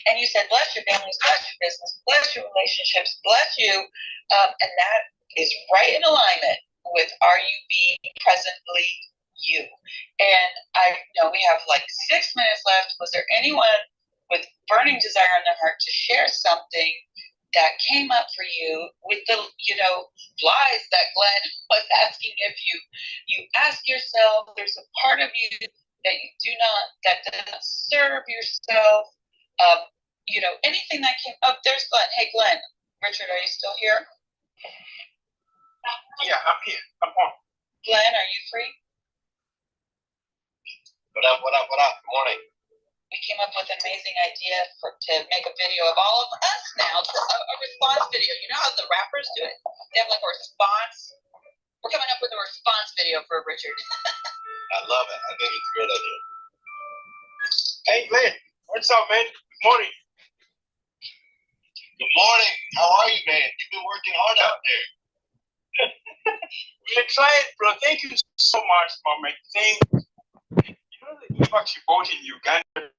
And you said, bless your families, bless your business, bless your relationships, bless you. And that is right in alignment with are you being presently you? And I know we have like 6 minutes left. Was there anyone with burning desire in their heart to share something that came up for you with the, lies that Glenn was asking if you ask yourself, there's a part of you that that doesn't serve yourself. Anything that came up. There's Glenn. Hey, Glenn. Richard, are you still here? Yeah, I'm here. I'm on. Glenn, are you free? What up? Good morning. We came up with an amazing idea to make a video of all of us now, a response video. You know how the rappers do it? They have like a response. We're coming up with a response video for Richard. I love it. I think it's a great idea. Hey, Glenn. What's up, man? Good morning. Good morning. How are you, man? You've been working hard out there. We're excited, bro. Thank you so much for my thing. You know the impact you brought in Uganda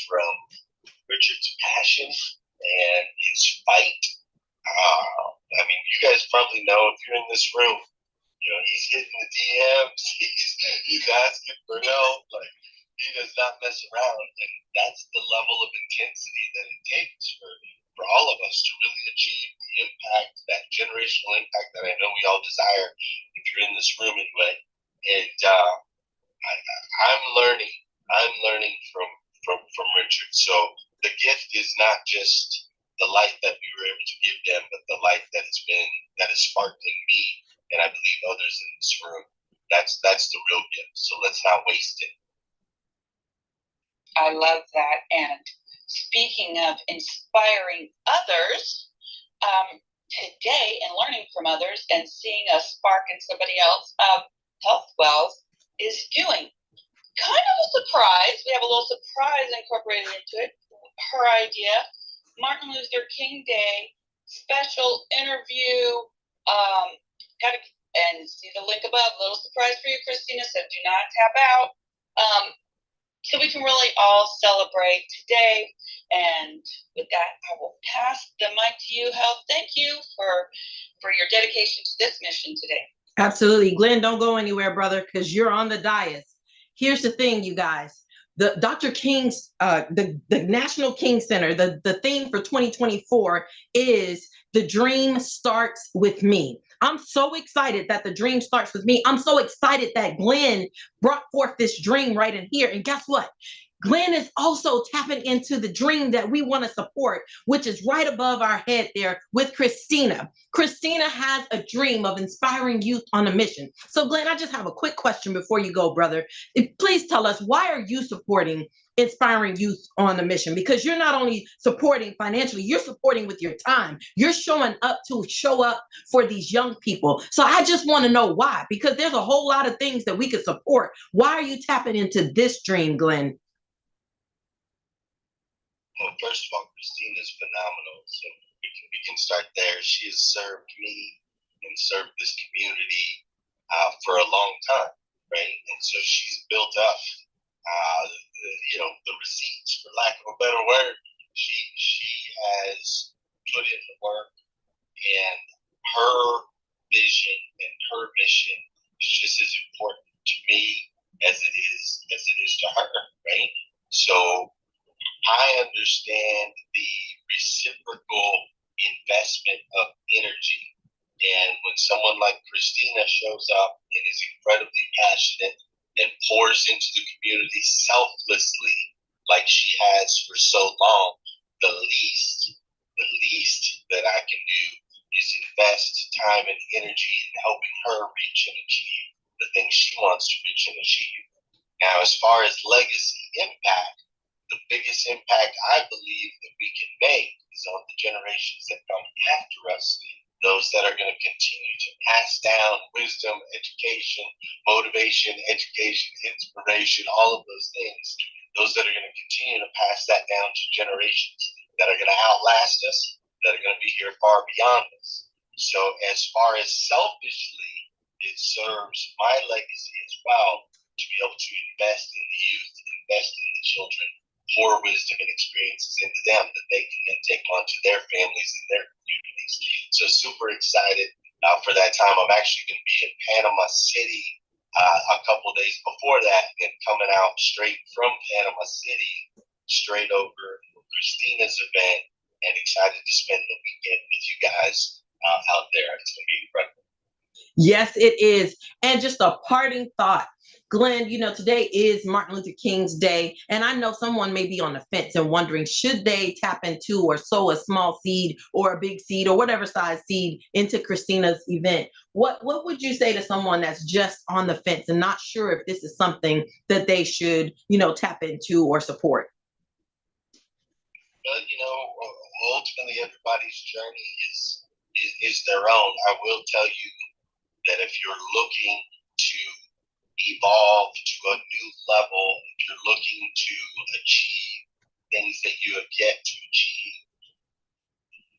from Richard's passion and his fight. I mean, you guys probably know if you're in this room, you know, he's hitting the DMs, he's asking for help. Like, he does not mess around, and that's the level of intensity that it takes for all of us to really achieve the impact, that generational impact that I know we all desire if you're in this room anyway. And I'm learning from Richard. So the gift is not just the light that we were able to give them, but the light that has sparked in me, and I believe others in this room. That's the real gift. So let's not waste it. I love that. And speaking of inspiring others, today and learning from others and seeing a spark in somebody else, Health Wells is doing kind of a surprise. We have a little surprise incorporated into it. Her idea, Martin Luther King Day special interview. And see the link above. Little surprise for you, Christina said, do not tap out. So we can really all celebrate today. And with that, I will pass the mic to you, Health. Thank you for your dedication to this mission today. Absolutely. Glenn, don't go anywhere, brother, because you're on the dais. Here's the thing, you guys. The Dr. King's, the National King Center, the theme for 2024 is "The Dream Starts With Me." I'm so excited that the dream starts with me. I'm so excited that Glenn brought forth this dream right in here. And guess what? Glenn is also tapping into the dream that we want to support, which is right above our head there with Christina. Christina has a dream of inspiring youth on a mission. So Glenn, I just have a quick question before you go, brother. Please tell us, why are you supporting inspiring youth on the mission? Because you're not only supporting financially, you're supporting with your time. You're showing up to show up for these young people. So I just want to know why, because there's a whole lot of things that we could support. Why are you tapping into this dream, Glenn? Well, first of all, Christina's phenomenal. So we can start there. She has served me and served this community for a long time, right? And so she's built up, the receipts, for lack of a better word. She has put in the work, and her vision and her mission is just as important to me as it is to her, right? So I understand the reciprocal investment of energy. And when someone like Christina shows up and is incredibly passionate and pours into the community selflessly, like she has for so long, the least that I can do is invest time and energy in helping her reach and achieve the things she wants to reach and achieve. Now, as far as legacy impact, the biggest impact I believe that we can make is on the generations that come after us, those that are going to continue to pass down wisdom, education, motivation, inspiration, all of those things, those that are going to continue to pass that down to generations that are going to outlast us, that are going to be here far beyond us. So as far as selfishly, it serves my legacy as well to be able to invest in the youth, invest in the children, pour wisdom and experiences into them that they can then take on to their families and their communities. So super excited for that time. I'm actually going to be in Panama City a couple of days before that, and coming out straight from Panama City, straight over Christina's event, and excited to spend the weekend with you guys out there. It's going to be incredible. Yes, it is. And just a parting thought. Glenn, today is Martin Luther King's Day, and I know someone may be on the fence and wondering, should they tap into or sow a small seed or a big seed or whatever size seed into Christina's event? What would you say to someone that's just on the fence and not sure if this is something that they should, tap into or support? Well, ultimately everybody's journey is their own. I will tell you that if you're looking to evolve to a new level, if you're looking to achieve things that you have yet to achieve,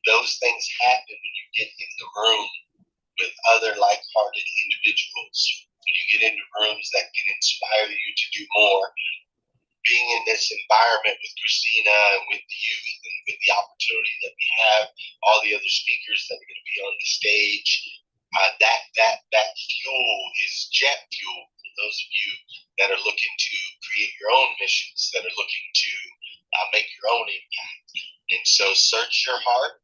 those things happen when you get in the room with other like-hearted individuals, when you get into rooms that can inspire you to do more, being in this environment with Christina and with the youth and with the opportunity that we have, all the other speakers that are going to be on the stage, that fuel is jet fuel for those of you that are looking to create your own missions, that are looking to make your own impact. And so search your heart.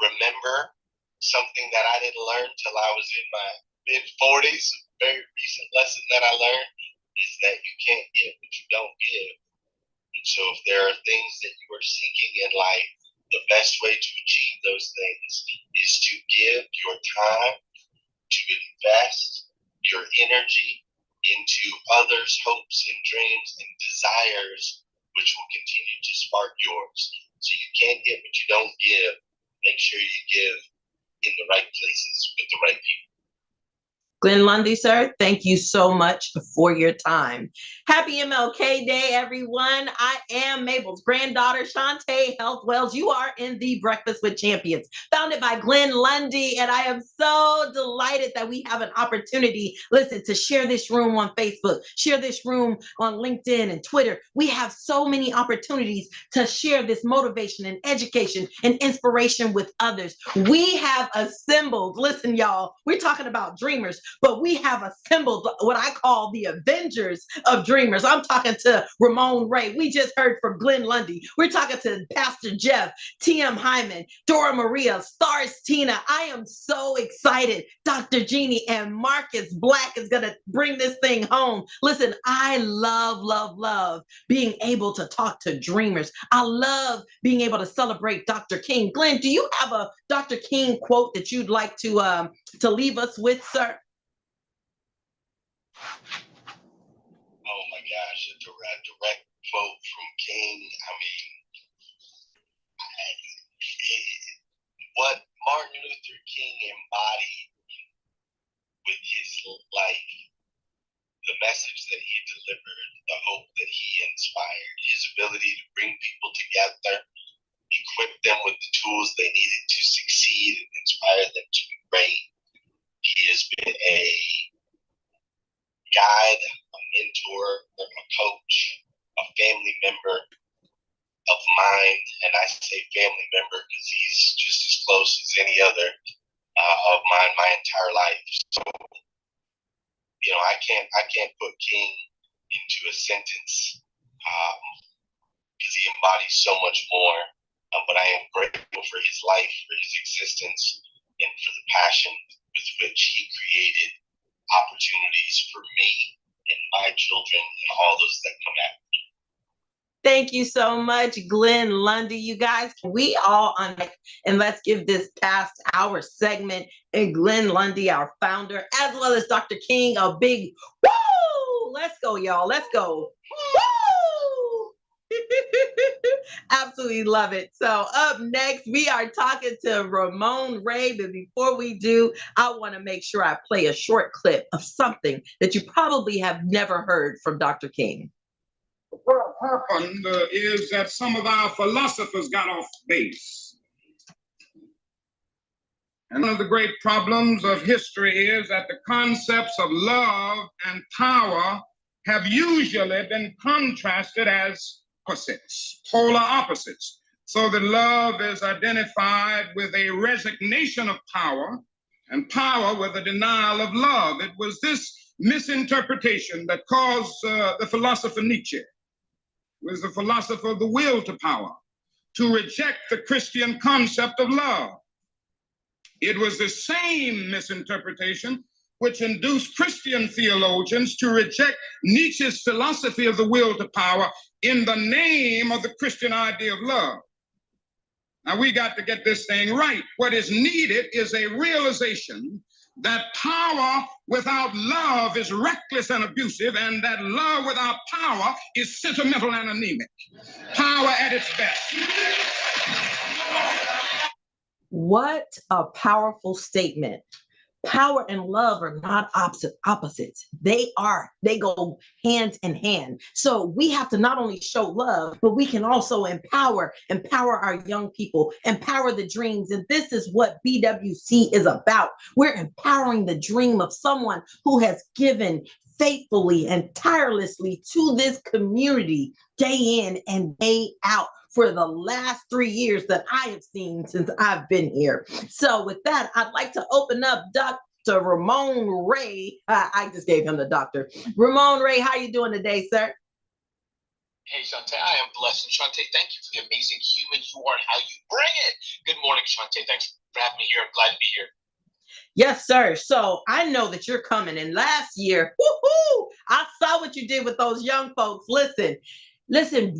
Remember something that I didn't learn till I was in my mid-40s, a very recent lesson that I learned is that you can't give what you don't give. And so if there are things that you are seeking in life, the best way to achieve those things is to give your time, to invest your energy into others' hopes and dreams and desires, which will continue to spark yours. So you can't get what you don't give. Make sure you give in the right places with the right people. Glenn Lundy, sir, thank you so much for your time. Happy MLK Day, everyone. I am Mabel's granddaughter, Shawnte Wells. You are in the Breakfast with Champions, founded by Glenn Lundy, and I am so delighted that we have an opportunity, listen, to share this room on Facebook, share this room on LinkedIn and Twitter. We have so many opportunities to share this motivation and education and inspiration with others. We have assembled, listen, y'all, we're talking about dreamers, but we have assembled what I call the Avengers of Dreamers. I'm talking to Ramon Ray. We just heard from Glenn Lundy. We're talking to Pastor Jeff, T.M. Hyman, Dora Maria, Stars Tina. I am so excited. Dr. Jeannie and Marcus Black is going to bring this thing home. Listen, I love being able to talk to dreamers. I love being able to celebrate Dr. King. Glenn, do you have a Dr. King quote that you'd like to leave us with, sir? Oh my gosh, a direct quote from King. I mean, what Martin Luther King embodied with his life, the message that he delivered, the hope that he inspired, his ability to bring people together, equip them with the tools they needed to succeed and inspire them to be great. He has been a guide, a mentor, a coach, a family member of mine, and I say family member because he's just as close as any other of mine my entire life. So, you know, I can't put King into a sentence because he embodies so much more. But I am grateful for his life, for his existence, and for the passion with which he created opportunities for me and my children and all those that come after me. Thank you so much, Glenn Lundy. You guys, we all on it, and let's give this past hour segment and Glenn Lundy, our founder, as well as Dr. King, a big woo! Let's go, y'all. Let's go. Woo! Absolutely love it. So up next, we are talking to Ramon Ray. But before we do, I want to make sure I play a short clip of something that you probably have never heard from Dr. King. What happened is that some of our philosophers got off base. And one of the great problems of history is that the concepts of love and power have usually been contrasted as opposites, polar opposites. So that love is identified with a resignation of power and power with a denial of love. It was this misinterpretation that caused the philosopher Nietzsche, who was the philosopher of the will to power, to reject the Christian concept of love. It was the same misinterpretation which induced Christian theologians to reject Nietzsche's philosophy of the will to power in the name of the Christian idea of love. Now, we got to get this thing right. What is needed is a realization that power without love is reckless and abusive, and that love without power is sentimental and anemic. Power at its best. What a powerful statement. Power and love are not opposites. They go hand in hand. So we have to not only show love, but we can also empower our young people, empower the dreams. And this is what BWC is about. We're empowering the dream of someone who has given faithfully and tirelessly to this community day in and day out for the last 3 years that I have seen since I've been here. So with that, I'd like to open up Dr. Ramon Ray. I just gave him the doctor. Ramon Ray, how you doing today, sir? Hey, Shawnte, I am blessed. And Shawnte, thank you for the amazing human you are and how you bring it. Good morning, Shawnte. Thanks for having me here. I'm glad to be here. Yes, sir. So I know that you're coming. And last year, woohoo, I saw what you did with those young folks. Listen,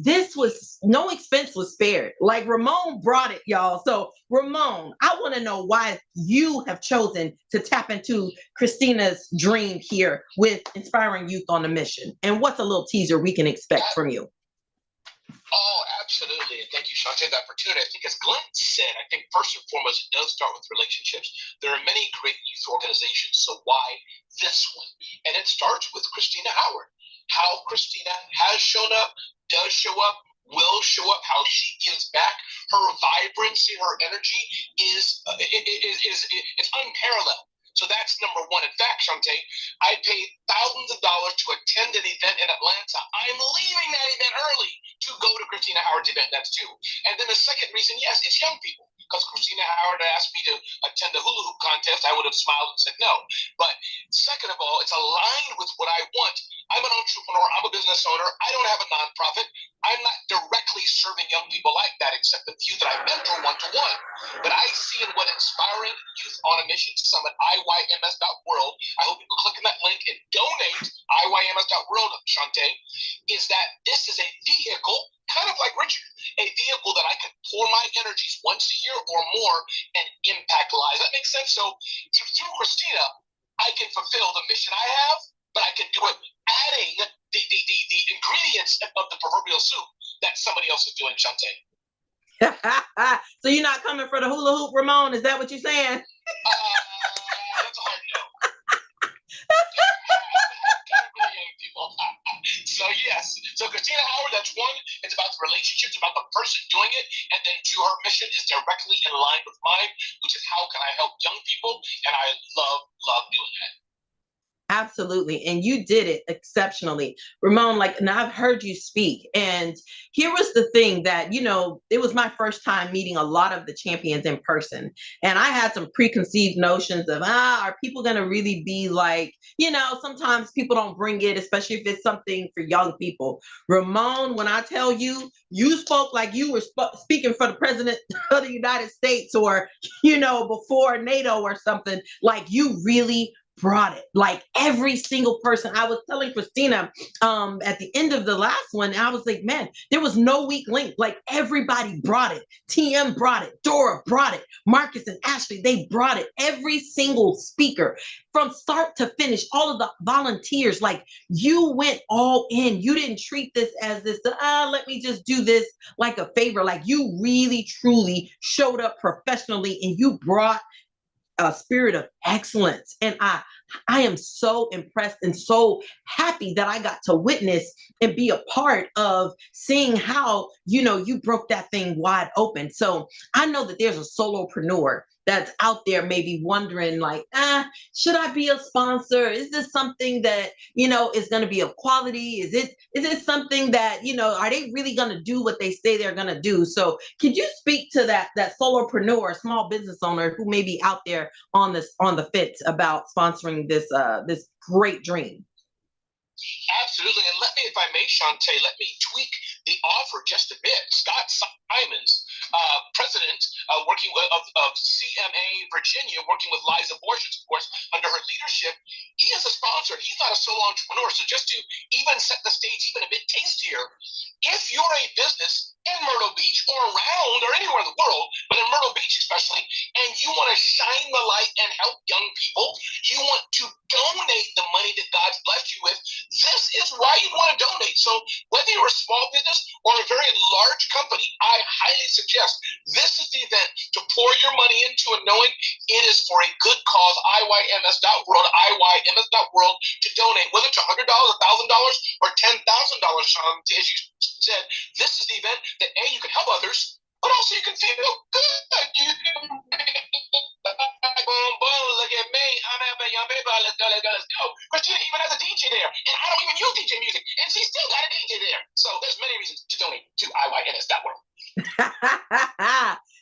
this was no expense was spared. Like Ramon brought it, y'all. So Ramon, I want to know why you have chosen to tap into Christina's dream here with Inspiring Youth on a Mission. And what's a little teaser we can expect from you? Oh, absolutely. And thank you, Shawnte, for the opportunity. I think as Glenn said, I think first and foremost, it does start with relationships. There are many great youth organizations, so why this one? And it starts with Christina Howard. How Christina has shown up, does show up, will show up, how she gives back. Her vibrancy, her energy is it's unparalleled. So that's number one. In fact, Shawnte, I paid thousands of dollars to attend an event in Atlanta. I'm leaving that event early to go to Christina Howard's event. That's two. And then the second reason, yes, it's young people. Because Christina Howard asked me to attend the hula hoop contest, I would have smiled and said no. But second of all, it's aligned with what I want. I'm an entrepreneur. I'm a business owner. I don't have a nonprofit. I'm not directly serving young people like that, except the few that I mentor one-to-one. But I see in what Inspiring Youth on a Mission Summit, IYMS.world, I hope people click on that link and donate IYMS.world, Shawnte, is that this is a vehicle, kind of like Richard, a vehicle that I can pour my energies once a year or more and impact lives. That makes sense? So through Christina, I can fulfill the mission I have, but I can do it adding the ingredients of the proverbial soup that somebody else is doing, Shawnte. So you're not coming for the hula hoop, Ramon? Is that what you're saying? That's a hard no. So yes, so Christina Howard, that's one. It's about the relationships, about the person doing it, and then two, her mission is directly in line with mine, which is how can I help young people, and I love doing that. Absolutely. And you did it exceptionally. Ramon, like, and I've heard you speak. And here was the thing that, it was my first time meeting a lot of the champions in person. And I had some preconceived notions of, are people going to really be like, sometimes people don't bring it, especially if it's something for young people. Ramon, when I tell you, you spoke like you were speaking for the president of the United States or, before NATO or something, like you really brought it. Like every single person. I was telling Christina at the end of the last one, I was like, man, there was no weak link. Like everybody brought it. TM brought it. Dora brought it. Marcus and Ashley, they brought it. Every single speaker from start to finish, all of the volunteers, like you went all in. You didn't treat this as this, let me just do this like a favor. Like you really, truly showed up professionally and you brought a spirit of excellence. And I am so impressed and so happy that I got to witness and be a part of seeing how, you broke that thing wide open. So I know that there's a solopreneur that's out there maybe wondering like, should I be a sponsor? Is this something that, is going to be of quality? Is it something that, are they really going to do what they say they're going to do? So could you speak to that solopreneur, small business owner who may be out there on the fence about sponsoring this great dream? Absolutely. And let me, if I may, Shawnte, let me tweak the offer just a bit. Scott Simons, president working with of CMA Virginia, working with Liza Abortions, of course, under her leadership, he is a sponsor. He's not a solo entrepreneur. So just to even set the stage even a bit tastier, if you're a business in Myrtle Beach or around or anywhere in the world, but in Myrtle Beach especially, and you want to shine the light and help young people, you want to donate the money that God's blessed you with, this is why you want to donate. So whether you're a small business or a very large company, I highly suggest this is the event to pour your money into and knowing it is for a good cause, IYMS.world to donate, whether it's $100, $1,000, or $10,000, Sean, as you said, this is the event that A, you can help others, but also you can feel good. You can boom, boom, look at me. I'm having young people, let's go, let's go, let's go. Christina even has a DJ there, and I don't even use DJ music, and she still got a DJ there. So there's many reasons to donate to IYNS.world.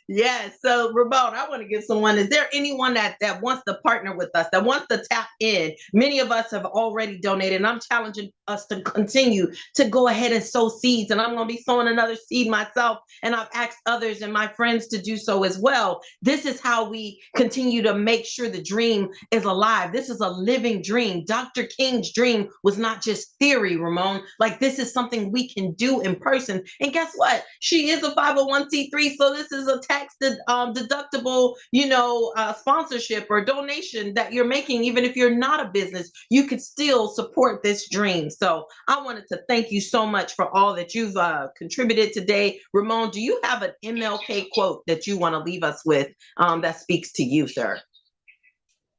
Yes. So Ramon, I want to give someone, is there anyone that wants to partner with us, that wants to tap in? Many of us have already donated, and I'm challenging us to continue to go ahead and sow seeds. And I'm going to be sowing another seed myself. And I've asked others and my friends to do so as well. This is how we continue to make sure the dream is alive. This is a living dream. Dr. King's dream was not just theory, Ramon. Like, this is something we can do in person. And guess what? She is a 501c3, so this is a tax deductible, sponsorship or donation that you're making. Even if you're not a business, you could still support this dream. So I wanted to thank you so much for all that you've contributed today. Ramon, do you have an MLK quote that you want to leave us with that speaks to you, sir?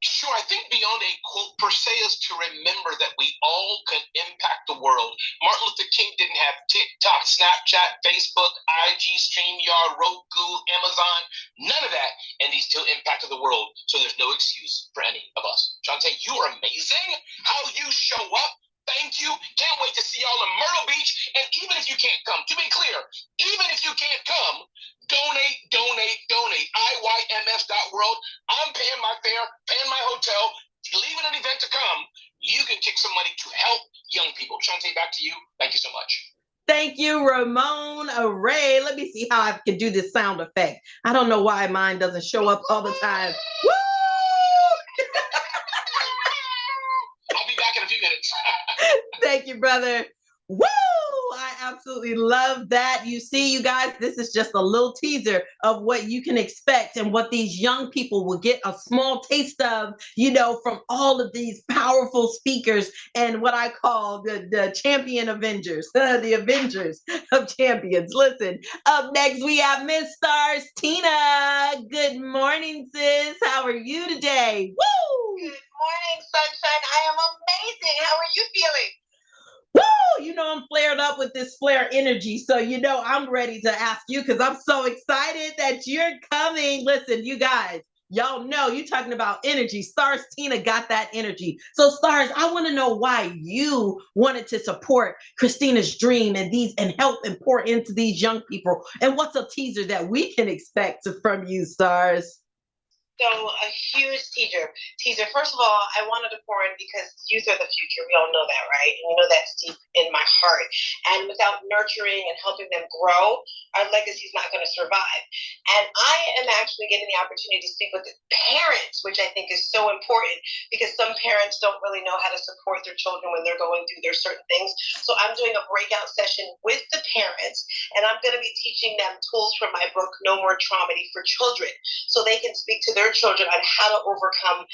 Sure, I think beyond a quote per se is to remember that we all can impact the world. Martin Luther King didn't have TikTok, Snapchat, Facebook, IG, StreamYard, Roku, Amazon, none of that, and he still impacted the world. So there's no excuse for any of us. Shawnte, you are amazing. How you show up. Thank you. Can't wait to see y'all in Myrtle Beach. And even if you can't come, to be clear, even if you can't come, donate, donate, donate. IYMS.world. I'm paying my fare, paying my hotel, leaving an event to come. You can kick some money to help young people. Shawnte, back to you. Thank you so much. Thank you, Ramon Array. Let me see how I can do this sound effect. I don't know why mine doesn't show up all the time. Woo! I'll be back in a few minutes. Thank you, brother. Woo! I absolutely love that. You see, you guys, this is just a little teaser of what you can expect and what these young people will get a small taste of, from all of these powerful speakers and what I call the champion Avengers, the Avengers of champions. Listen, up next, we have Miss Stars Tina. Good morning, sis. How are you today? Woo! Good morning, sunshine. I am amazing. How are you feeling? Woo! I'm flared up with this flare energy. So, I'm ready to ask you because I'm so excited that you're coming. Listen, you guys, y'all know you're talking about energy. Stars Tina got that energy. So, Stars, I want to know why you wanted to support Christina's dream and help and pour into these young people. And what's a teaser that we can expect from you, Stars? So a huge teaser. First of all, I wanted to pour in because youth are the future. We all know that, right? And we know that's deep in my heart. And without nurturing and helping them grow, our legacy is not going to survive. And I am actually getting the opportunity to speak with the parents, which I think is so important because some parents don't really know how to support their children when they're going through their certain things. So I'm doing a breakout session with the parents, and I'm going to be teaching them tools from my book, No More Trauma for Children, so they can speak to their children on how to overcome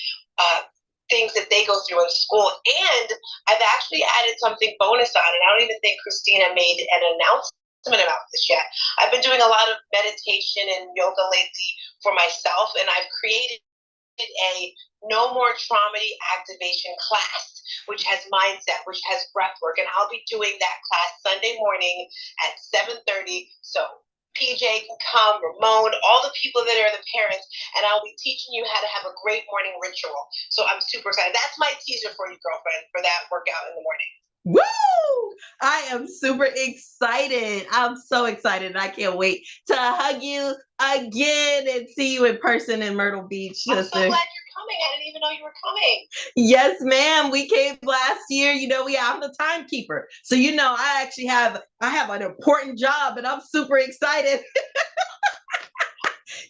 things that they go through in school. And I've actually added something bonus on, and I don't even think Christina made an announcement about this yet. I've been doing a lot of meditation and yoga lately for myself, and I've created a No More Trauma activation class, which has mindset, which has breath work, and I'll be doing that class Sunday morning at 7:30. So PJ can come, Ramon, all the people that are the parents, and I'll be teaching you how to have a great morning ritual. So I'm super excited. That's my teaser for you, girlfriend, for that workout in the morning. Woo! I am super excited. I'm so excited. I can't wait to hug you again and see you in person in Myrtle Beach, sister. I'm so glad you're coming. I didn't even know you were coming. Yes, ma'am. We came last year. I'm the timekeeper. So, I actually have an important job and I'm super excited.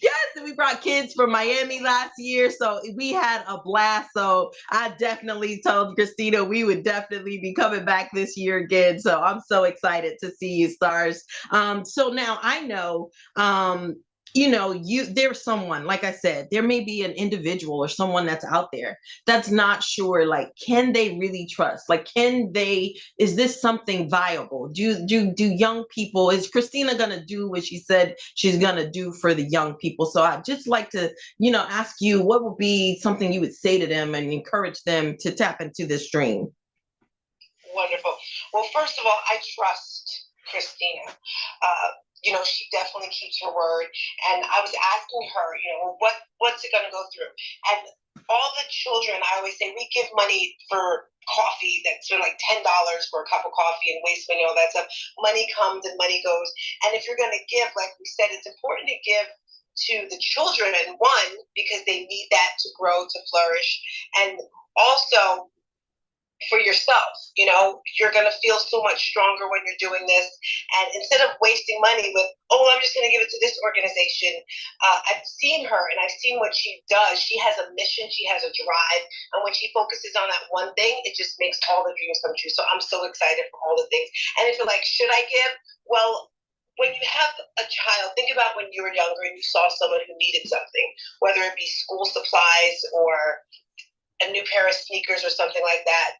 Yes, and we brought kids from Miami last year, so we had a blast. So I definitely told Christina we would definitely be coming back this year again. So I'm so excited to see you, Stars. So now I know, there's someone, like I said, there may be an individual or someone that's out there that's not sure, like, can they really trust? Like, is this something viable? Do young people, is Christina going to do what she said she's going to do for the young people? So I'd just like to, ask you, what would be something you would say to them and encourage them to tap into this dream? Wonderful. Well, first of all, I trust Christina. She definitely keeps her word. And I was asking her, what's it going to go through? And all the children, I always say, we give money for coffee that's sort of like $10 for a cup of coffee and waste money, all that stuff. Money comes and money goes. And if you're going to give, like we said, it's important to give to the children, and one, because they need that to grow, to flourish, and also for yourself. You know, you're going to feel so much stronger when you're doing this. And instead of wasting money with, oh, I'm just going to give it to this organization, I've seen her and I've seen what she does. She has a mission, she has a drive. And when she focuses on that one thing, it just makes all the dreams come true. So I'm so excited for all the things. And if you're like, should I give? Well, when you have a child, think about when you were younger and you saw someone who needed something, whether it be school supplies or a new pair of sneakers or something like that.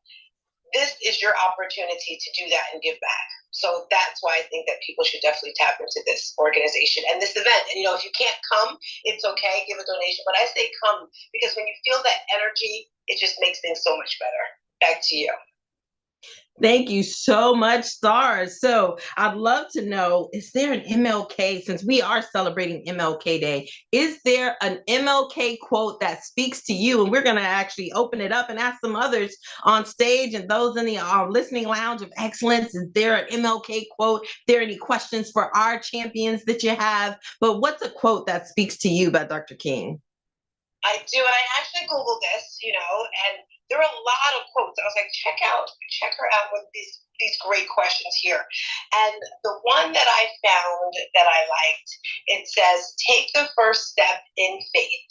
This is your opportunity to do that and give back. So that's why I think that people should definitely tap into this organization and this event. And, you know, if you can't come, it's okay, give a donation. But I say come because when you feel that energy, it just makes things so much better. Back to you. Thank you so much, Stars. So I'd love to know, is there an MLK, since we are celebrating MLK Day, is there an MLK quote that speaks to you? And we're going to actually open it up and ask some others on stage and those in the listening lounge of excellence. Is there an MLK quote? Are there any questions for our champions that you have? But what's a quote that speaks to you by Dr. King? I do, and I actually Googled this, you know, and there are a lot of quotes. I was like, check her out with these great questions here. And the one that I found that I liked, it says, take the first step in faith.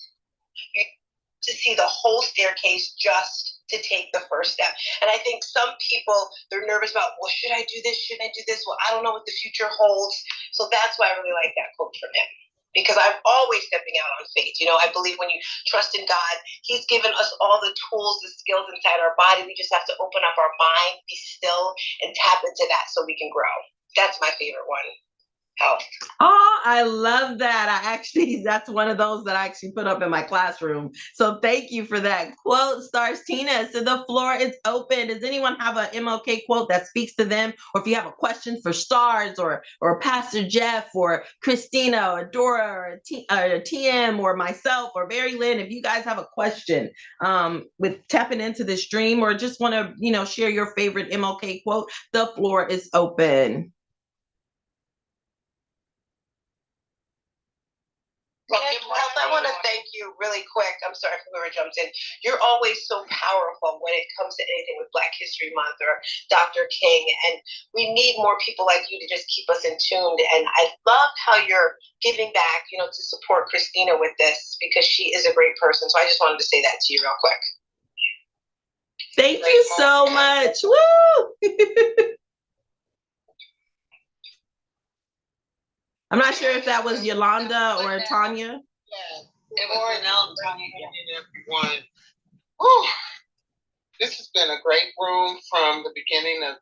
You have to see the whole staircase just to take the first step. And I think some people, they're nervous about, well, should I do this? Shouldn't I do this? Well, I don't know what the future holds. So that's why I really like that quote from him. Because I'm always stepping out on faith. You know, I believe when you trust in God, He's given us all the tools, the skills inside our body. We just have to open up our mind, be still, and tap into that so we can grow. That's my favorite one. Health. Oh, I love that. That's one of those that I actually put up in my classroom. So thank you for that quote, Stars. Tina, so the floor is open. Does anyone have an MLK quote that speaks to them? Or if you have a question for Stars or Pastor Jeff or Christina or Dora or TM or myself or Mary Lynn, if you guys have a question with tapping into the stream or just want to, you know, share your favorite MLK quote, the floor is open. Health, I want to thank you really quick. I'm sorry for whoever jumped in. You're always so powerful when it comes to anything with Black History Month or Dr. King. And we need more people like you to just keep us in tune. And I love how you're giving back, you know, to support Christina with this because she is a great person. So I just wanted to say that to you real quick. Thank you so much. Woo! I'm not sure if that was Yolanda or Tanya. Yeah, it was Janelle and Tanya. Everyone. Whew. This has been a great room from the beginning of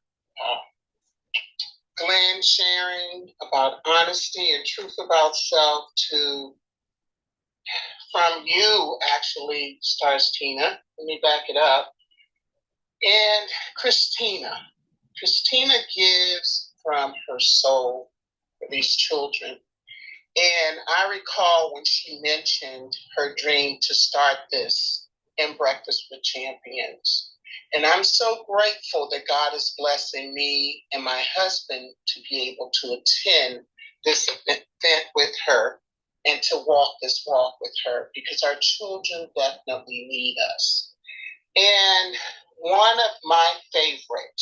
Glenn sharing about honesty and truth about self to from you, actually, Stars Tina. Let me back it up. And Christina. Christina gives from her soul for these children. And I recall when she mentioned her dream to start this in Breakfast with Champions. And I'm so grateful that God is blessing me and my husband to be able to attend this event with her and to walk this walk with her because our children definitely need us. And one of my favorite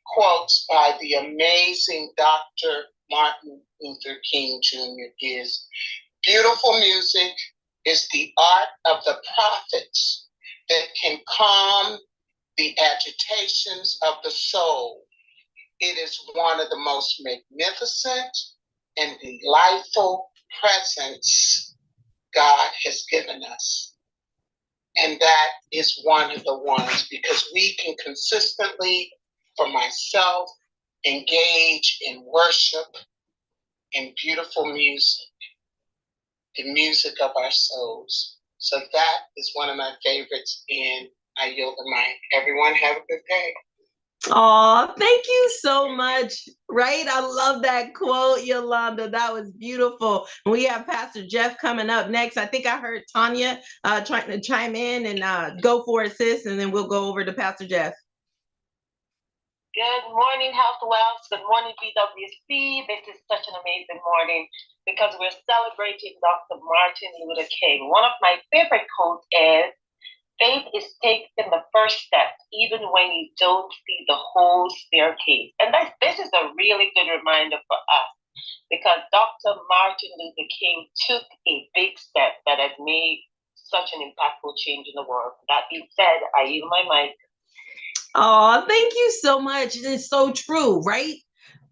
quotes by the amazing Dr. Martin Luther King Jr. is, beautiful music is the art of the prophets that can calm the agitations of the soul. It is one of the most magnificent and delightful presents God has given us. And that is one of the ones because we can consistently, for myself, engage in worship and beautiful music, the music of our souls. So that is one of my favorites, and I yield the mic. Everyone have a good day. Oh, thank you so much. Right? I love that quote, Yolanda. That was beautiful. We have Pastor Jeff coming up next. I think I heard Tanya trying to chime in and go for it, sis, and then we'll go over to Pastor Jeff. Good morning, Health Wells. Good morning, BWC. This is such an amazing morning because we're celebrating Dr. Martin Luther King. One of my favorite quotes is, faith is taking the first step, even when you don't see the whole staircase. And this is a really good reminder for us because Dr. Martin Luther King took a big step that has made such an impactful change in the world. That being said, I yield my mic. Oh, thank you so much. It's so true, right?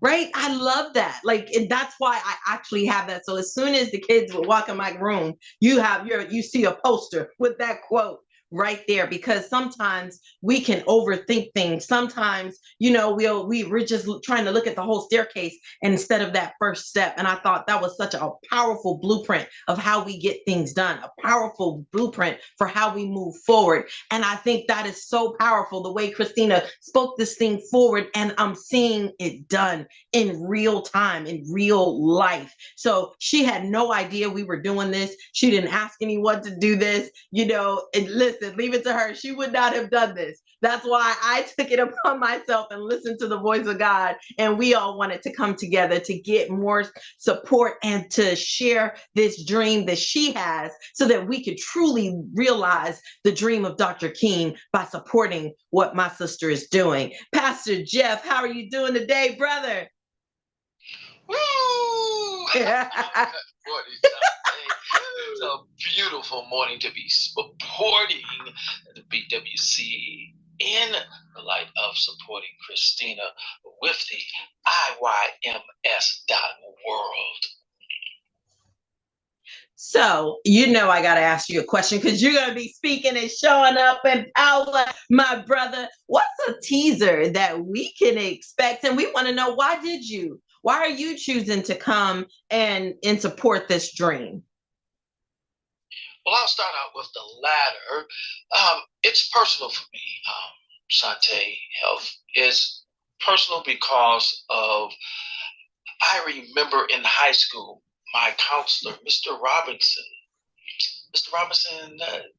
Right? I love that. Like, and that's why I actually have that. So as soon as the kids would walk in my room, you see a poster with that quote right there, because sometimes we can overthink things. Sometimes, we're just trying to look at the whole staircase instead of that first step. And I thought that was such a powerful blueprint of how we get things done, a powerful blueprint for how we move forward. And I think that is so powerful, the way Christina spoke this thing forward, and I'm seeing it done in real time, in real life. So she had no idea we were doing this. She didn't ask anyone to do this, and listen, leave it to her. She would not have done this. That's why I took it upon myself and listened to the voice of God. And we all wanted to come together to get more support and to share this dream that she has so that we could truly realize the dream of Dr. King by supporting what my sister is doing. Pastor Jeff, how are you doing today, brother? Woo! It's a beautiful morning to be supporting the BWC in the light of supporting Christina with the IYMS.world. So, I got to ask you a question because you're going to be speaking and showing up in power, my brother. What's a teaser that we can expect? And we want to know, why are you choosing to come and support this dream? Well, I'll start out with the latter. It's personal for me. Shawnte Health is personal because I remember in high school, my counselor, Mr. Robinson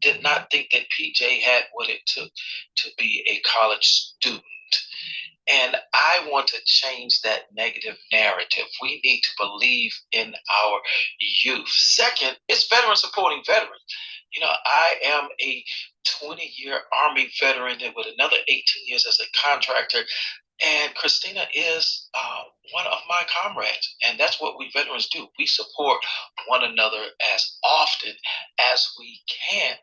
did not think that PJ had what it took to be a college student. And I want to change that negative narrative. We need to believe in our youth. Second, it's veterans supporting veterans. I am a 20-year Army veteran with another 18 years as a contractor. And Christina is one of my comrades. And that's what we veterans do. We support one another as often as we can.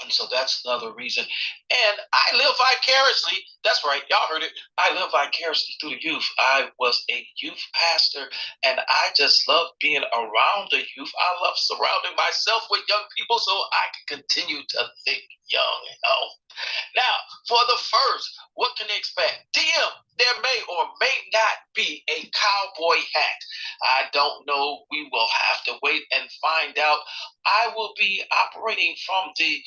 And so that's another reason. And I live vicariously. That's right. Y'all heard it. I live vicariously through the youth. I was a youth pastor, and I just love being around the youth. I love surrounding myself with young people so I can continue to think young. Now, for the first, what can they expect? DM, there may or may not be a cowboy hat. I don't know. We will have to wait and find out. I will be operating from the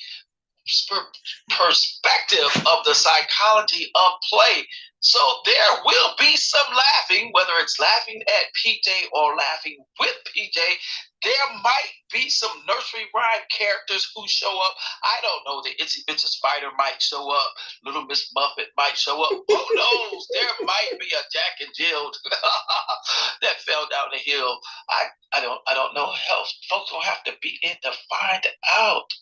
perspective of the psychology of play. So there will be some laughing, whether it's laughing at PJ or laughing with PJ. There might be some nursery rhyme characters who show up. I don't know. The Itsy Bitsy Spider might show up. Little Miss Muffet might show up. Who knows? There might be a Jack and Jill that fell down the hill. I don't know. Hell, folks will have to be in to find out.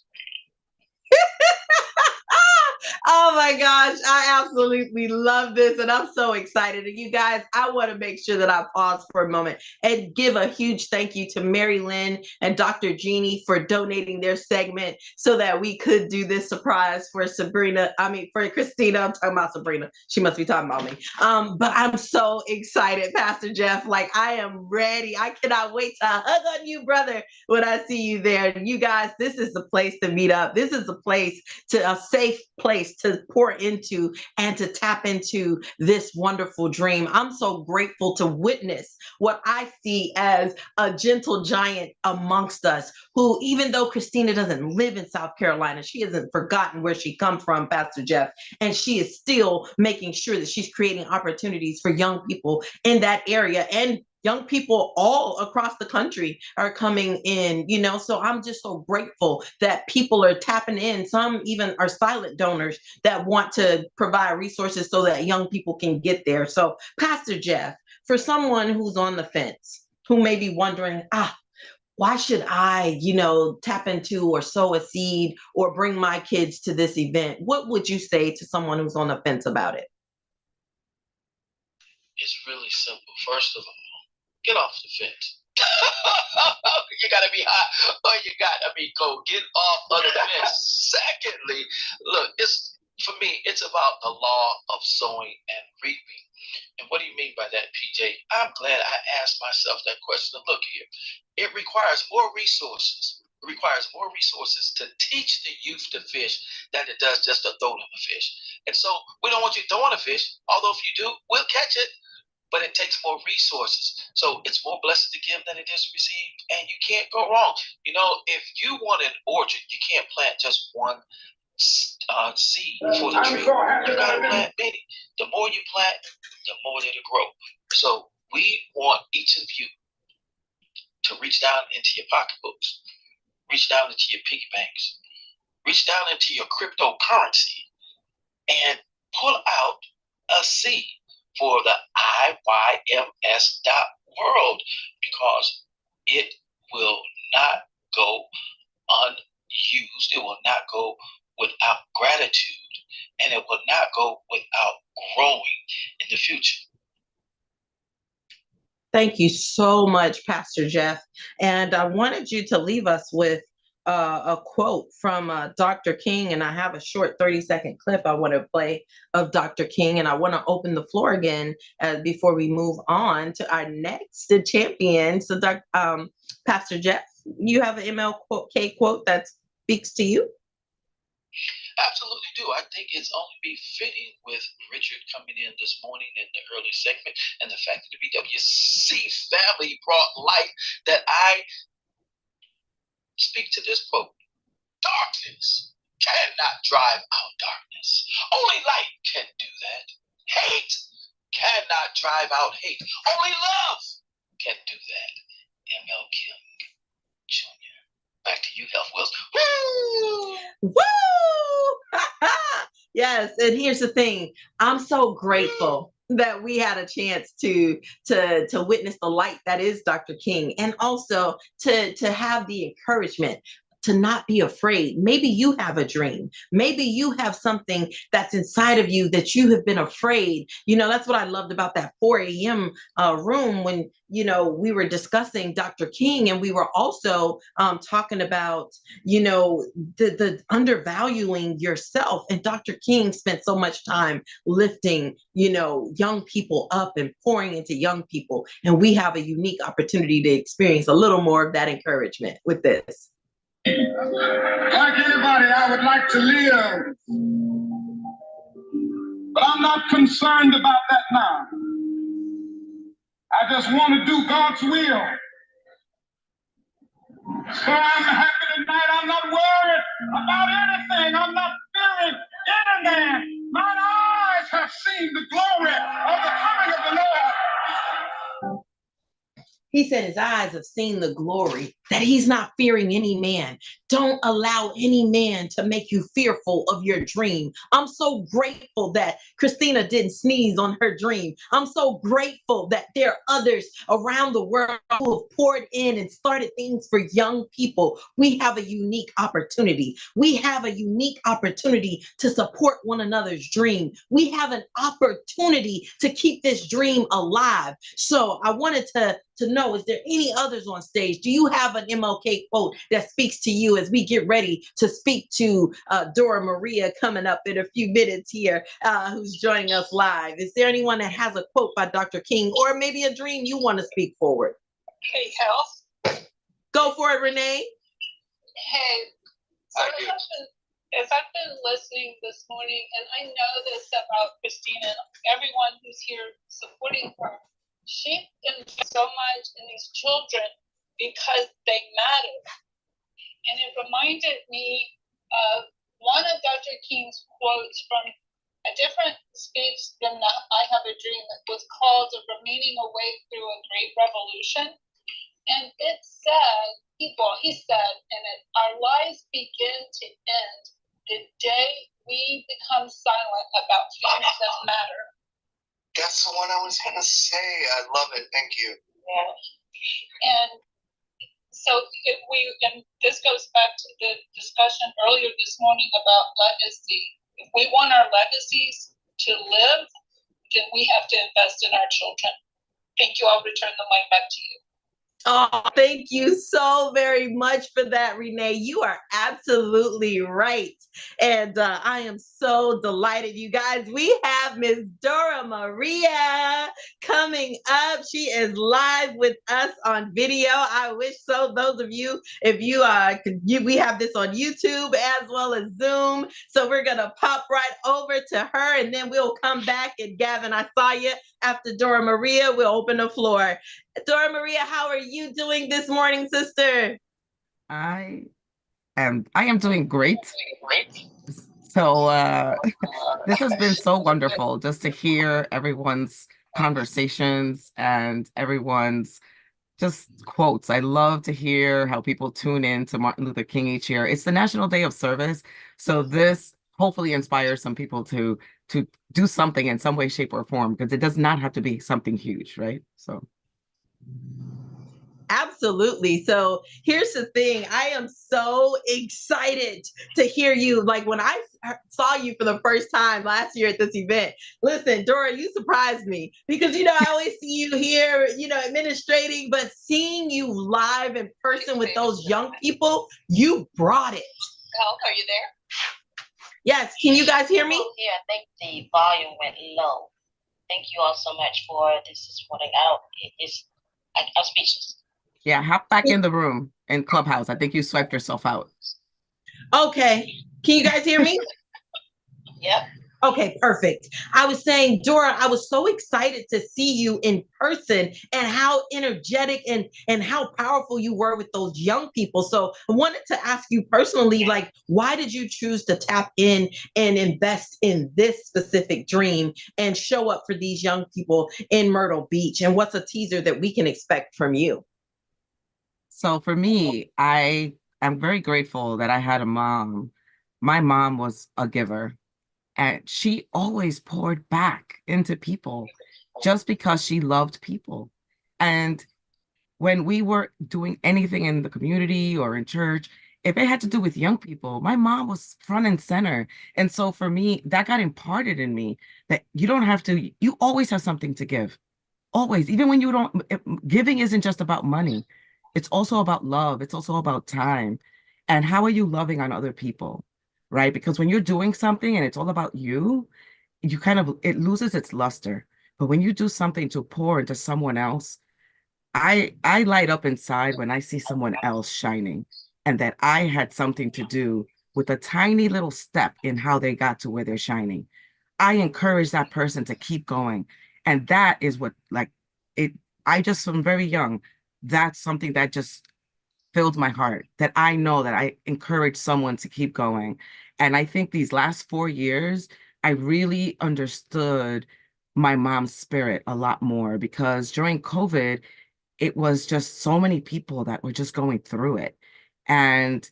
Oh my gosh, I absolutely love this, and I'm so excited. And you guys, I want to make sure that I pause for a moment and give a huge thank you to Mary Lynn and Dr. Jeannie for donating their segment so that we could do this surprise for for Christina. I'm talking about Sabrina. She must be talking about me. But I'm so excited, Pastor Jeff. Like, I am ready. I cannot wait to hug on you, brother, when I see you there. And you guys, this is the place to meet up. This is a place a safe place place to pour into and to tap into this wonderful dream. I'm so grateful to witness what I see as a gentle giant amongst us, who, even though Christina doesn't live in South Carolina, she hasn't forgotten where she comes from, Pastor Jeff, and she is still making sure that she's creating opportunities for young people in that area, and young people all across the country are coming in, you know. So I'm just so grateful that people are tapping in. Some even are silent donors that want to provide resources so that young people can get there. So Pastor Jeff, for someone who's on the fence, who may be wondering, why should I, tap into or sow a seed or bring my kids to this event? What would you say to someone who's on the fence about it? It's really simple. First of all, get off the fence. You gotta be hot or you gotta be cold. Get off of the fence. Secondly, look, for me, it's about the law of sowing and reaping. And what do you mean by that, PJ? I'm glad I asked myself that question. Look here, it requires more resources. It requires more resources to teach the youth to fish than it does just to throw them a fish. And so we don't want you throwing a fish, although if you do, we'll catch it. But it takes more resources. So it's more blessed to give than it is to receive. And you can't go wrong. You know, if you want an orchard, you can't plant just one seed for the tree. You got to plant many. The more you plant, the more it'll grow. So we want each of you to reach down into your pocketbooks, reach down into your piggy banks, reach down into your cryptocurrency, and pull out a seed for the IYMS.world, because it will not go unused. It will not go without gratitude, and it will not go without growing in the future. Thank you so much, Pastor Jeff. And I wanted you to leave us with a quote from Dr. King, and I have a short 30-second clip I want to play of Dr. King, and I want to open the floor again before we move on to our next champion. So, Pastor Jeff, you have an MLK quote that speaks to you? Absolutely do. I think it's only befitting with Richard coming in this morning in the early segment, and the fact that the BWC family brought light, that I speak to this quote: darkness cannot drive out darkness. Only light can do that. Hate cannot drive out hate. Only love can do that. ML Kim Jr. Back to you, Health Wells. Woo! Woo! Yes, and here's the thing. I'm so grateful that we had a chance to witness the light that is Dr. King, and also to have the encouragement to not be afraid. Maybe you have a dream. Maybe you have something that's inside of you that you have been afraid. You know, that's what I loved about that 4 a.m. Room when, we were discussing Dr. King, and we were also talking about, the undervaluing yourself. And Dr. King spent so much time lifting, young people up and pouring into young people. And we have a unique opportunity to experience a little more of that encouragement with this. Like anybody, I would like to live, but I'm not concerned about that now. I just want to do God's will. So I'm happy tonight. I'm not worried about anything. I'm not fearing any man. Mine eyes have seen the glory of the coming of the Lord. He said his eyes have seen the glory, that he's not fearing any man. Don't allow any man to make you fearful of your dream. I'm so grateful that Christina didn't sneeze on her dream. I'm so grateful that there are others around the world who have poured in and started things for young people. We have a unique opportunity. We have a unique opportunity to support one another's dream. We have an opportunity to keep this dream alive. So I wanted to know, is there any others on stage? Do you have an MLK quote that speaks to you as we get ready to speak to Dora Maria coming up in a few minutes here, who's joining us live? Is there anyone that has a quote by Dr. King, or maybe a dream you want to speak forward? Hey, Health. Go for it, Renee. Hey, so the question as I've been listening this morning, and I know this about Christina and everyone who's here supporting her, she invests so much in these children because they matter. And it reminded me of one of Dr. King's quotes from a different speech than the I Have a Dream that was called Remaining Awake Through a Great Revolution. And it said, he said, and our lives begin to end the day we become silent about things that matter. That's the one I was going to say. I love it. Thank you. Yeah. And so and this goes back to the discussion earlier this morning about legacy. If we want our legacies to live, then we have to invest in our children. Thank you. I'll return the mic back to you. Oh, thank you so very much for that, Renee. You are absolutely right. And I am so delighted, you guys. We have Miss Dora Maria coming up. She is live with us on video. I wish so. Those of you, if we have this on YouTube as well as Zoom. So we're going to pop right over to her, and then we'll come back. And Gavin, I saw you. After Dora Maria, we'll open the floor. Dora Maria, how are you doing this morning, sister? I am doing great. So this has been so wonderful just to hear everyone's conversations and everyone's just quotes. I love to hear how people tune in to Martin Luther King each year. It's the National Day of Service. So this hopefully inspires some people to do something in some way, shape, or form, because it does not have to be something huge, right? So. Absolutely. So here's the thing. I am so excited to hear you. Like when I saw you for the first time last year at this event, listen, Dora, you surprised me because, I always see you here, administrating, but seeing you live in person with those young people, you brought it. Help, are you there? Yes. Can you guys hear me? Yeah, I think the volume went low. Thank you all so much for this morning. I'm speechless. Yeah, hop back in the room in Clubhouse. I think you swiped yourself out. Okay. Can you guys hear me? Yep. Okay, perfect. I was saying, Dora, I was so excited to see you in person and how energetic and how powerful you were with those young people. So I wanted to ask you personally, like, why did you choose to tap in and invest in this specific dream and show up for these young people in Myrtle Beach? And what's a teaser that we can expect from you? So for me, I am very grateful that I had a mom. My mom was a giver, and she always poured back into people just because she loved people. And when we were doing anything in the community or in church, if it had to do with young people, my mom was front and center. And so for me, that got imparted in me that you always have something to give. Always, even when you don't, giving isn't just about money. It's also about love. It's also about time. And how are you loving on other people, right? Because when you're doing something and it's all about you, it loses its luster. But when you do something to pour into someone else, I light up inside when I see someone else shining, and that I had something to do with a tiny little step in how they got to where they're shining. I encourage that person to keep going. And that is what, from very young, that's something that just filled my heart, that I know that I encourage someone to keep going. And I think these last 4 years, I really understood my mom's spirit a lot more, because during COVID, it was just so many people that were just going through it. And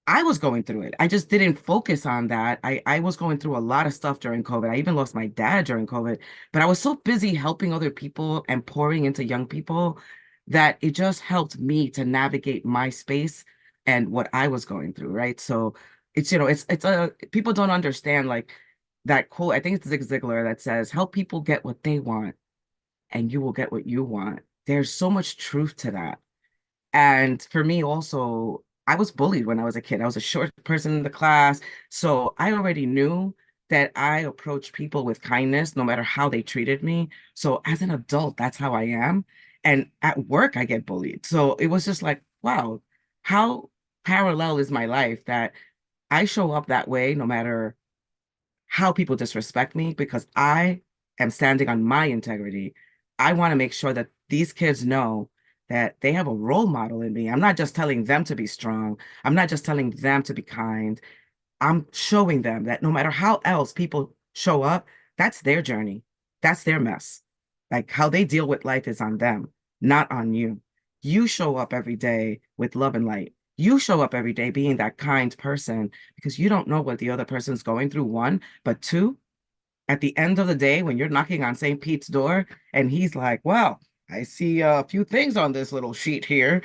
I was going through it. I just didn't focus on that. I was going through a lot of stuff during COVID. I even lost my dad during COVID, but I was so busy helping other people and pouring into young people that it just helped me to navigate my space and what I was going through, right? So people don't understand, like, that quote. I think it's Zig Ziglar that says, help people get what they want and you will get what you want. There's so much truth to that. And for me also, I was bullied when I was a kid. I was a short person in the class. So I already knew that I approached people with kindness, no matter how they treated me. So as an adult, that's how I am. And at work, I get bullied. So it was just like, wow, how parallel is my life that I show up that way no matter how people disrespect me because I am standing on my integrity. I want to make sure that these kids know that they have a role model in me. I'm not just telling them to be strong. I'm not just telling them to be kind. I'm showing them that no matter how else people show up, that's their journey. That's their mess. Like how they deal with life is on them, not on you. You show up every day with love and light. You show up every day being that kind person because you don't know what the other person's going through, one, but two, at the end of the day, when you're knocking on St. Pete's door and he's like, well, I see a few things on this little sheet here,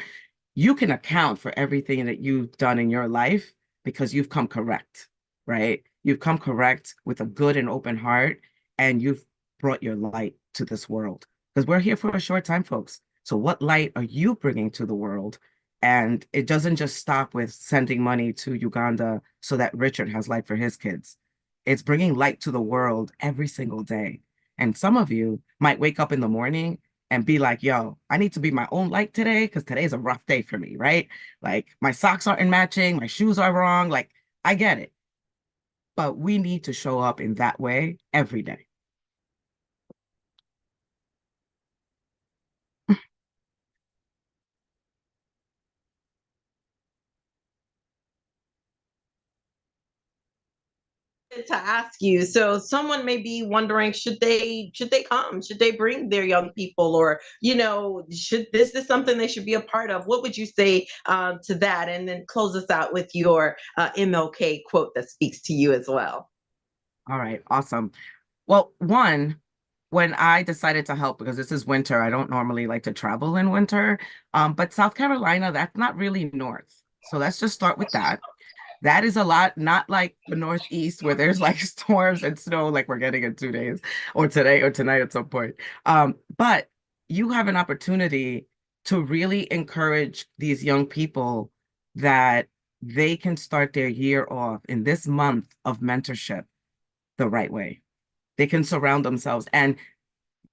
you can account for everything that you've done in your life because you've come correct, right? You've come correct with a good and open heart, and you've brought your light to this world. Because we're here for a short time, folks. So, what light are you bringing to the world? And it doesn't just stop with sending money to Uganda so that Richard has light for his kids. It's bringing light to the world every single day. And some of you might wake up in the morning and be like, yo, I need to be my own light today because today's a rough day for me, right? Like my socks aren't matching, my shoes are wrong. Like I get it. But we need to show up in that way every day. To ask you, so someone may be wondering, should they come, should they bring their young people, or should this is something they should be a part of? What would you say to that, and then close us out with your MLK quote that speaks to you as well. All right, awesome. Well, one, when I decided to help, because this is winter, I don't normally like to travel in winter, but South Carolina, that's not really north. So let's just start with that. That is a lot, not like the Northeast where there's like storms and snow like we're getting in 2 days or today or tonight at some point. But you have an opportunity to really encourage these young people that they can start their year off in this month of mentorship the right way. They can surround themselves. And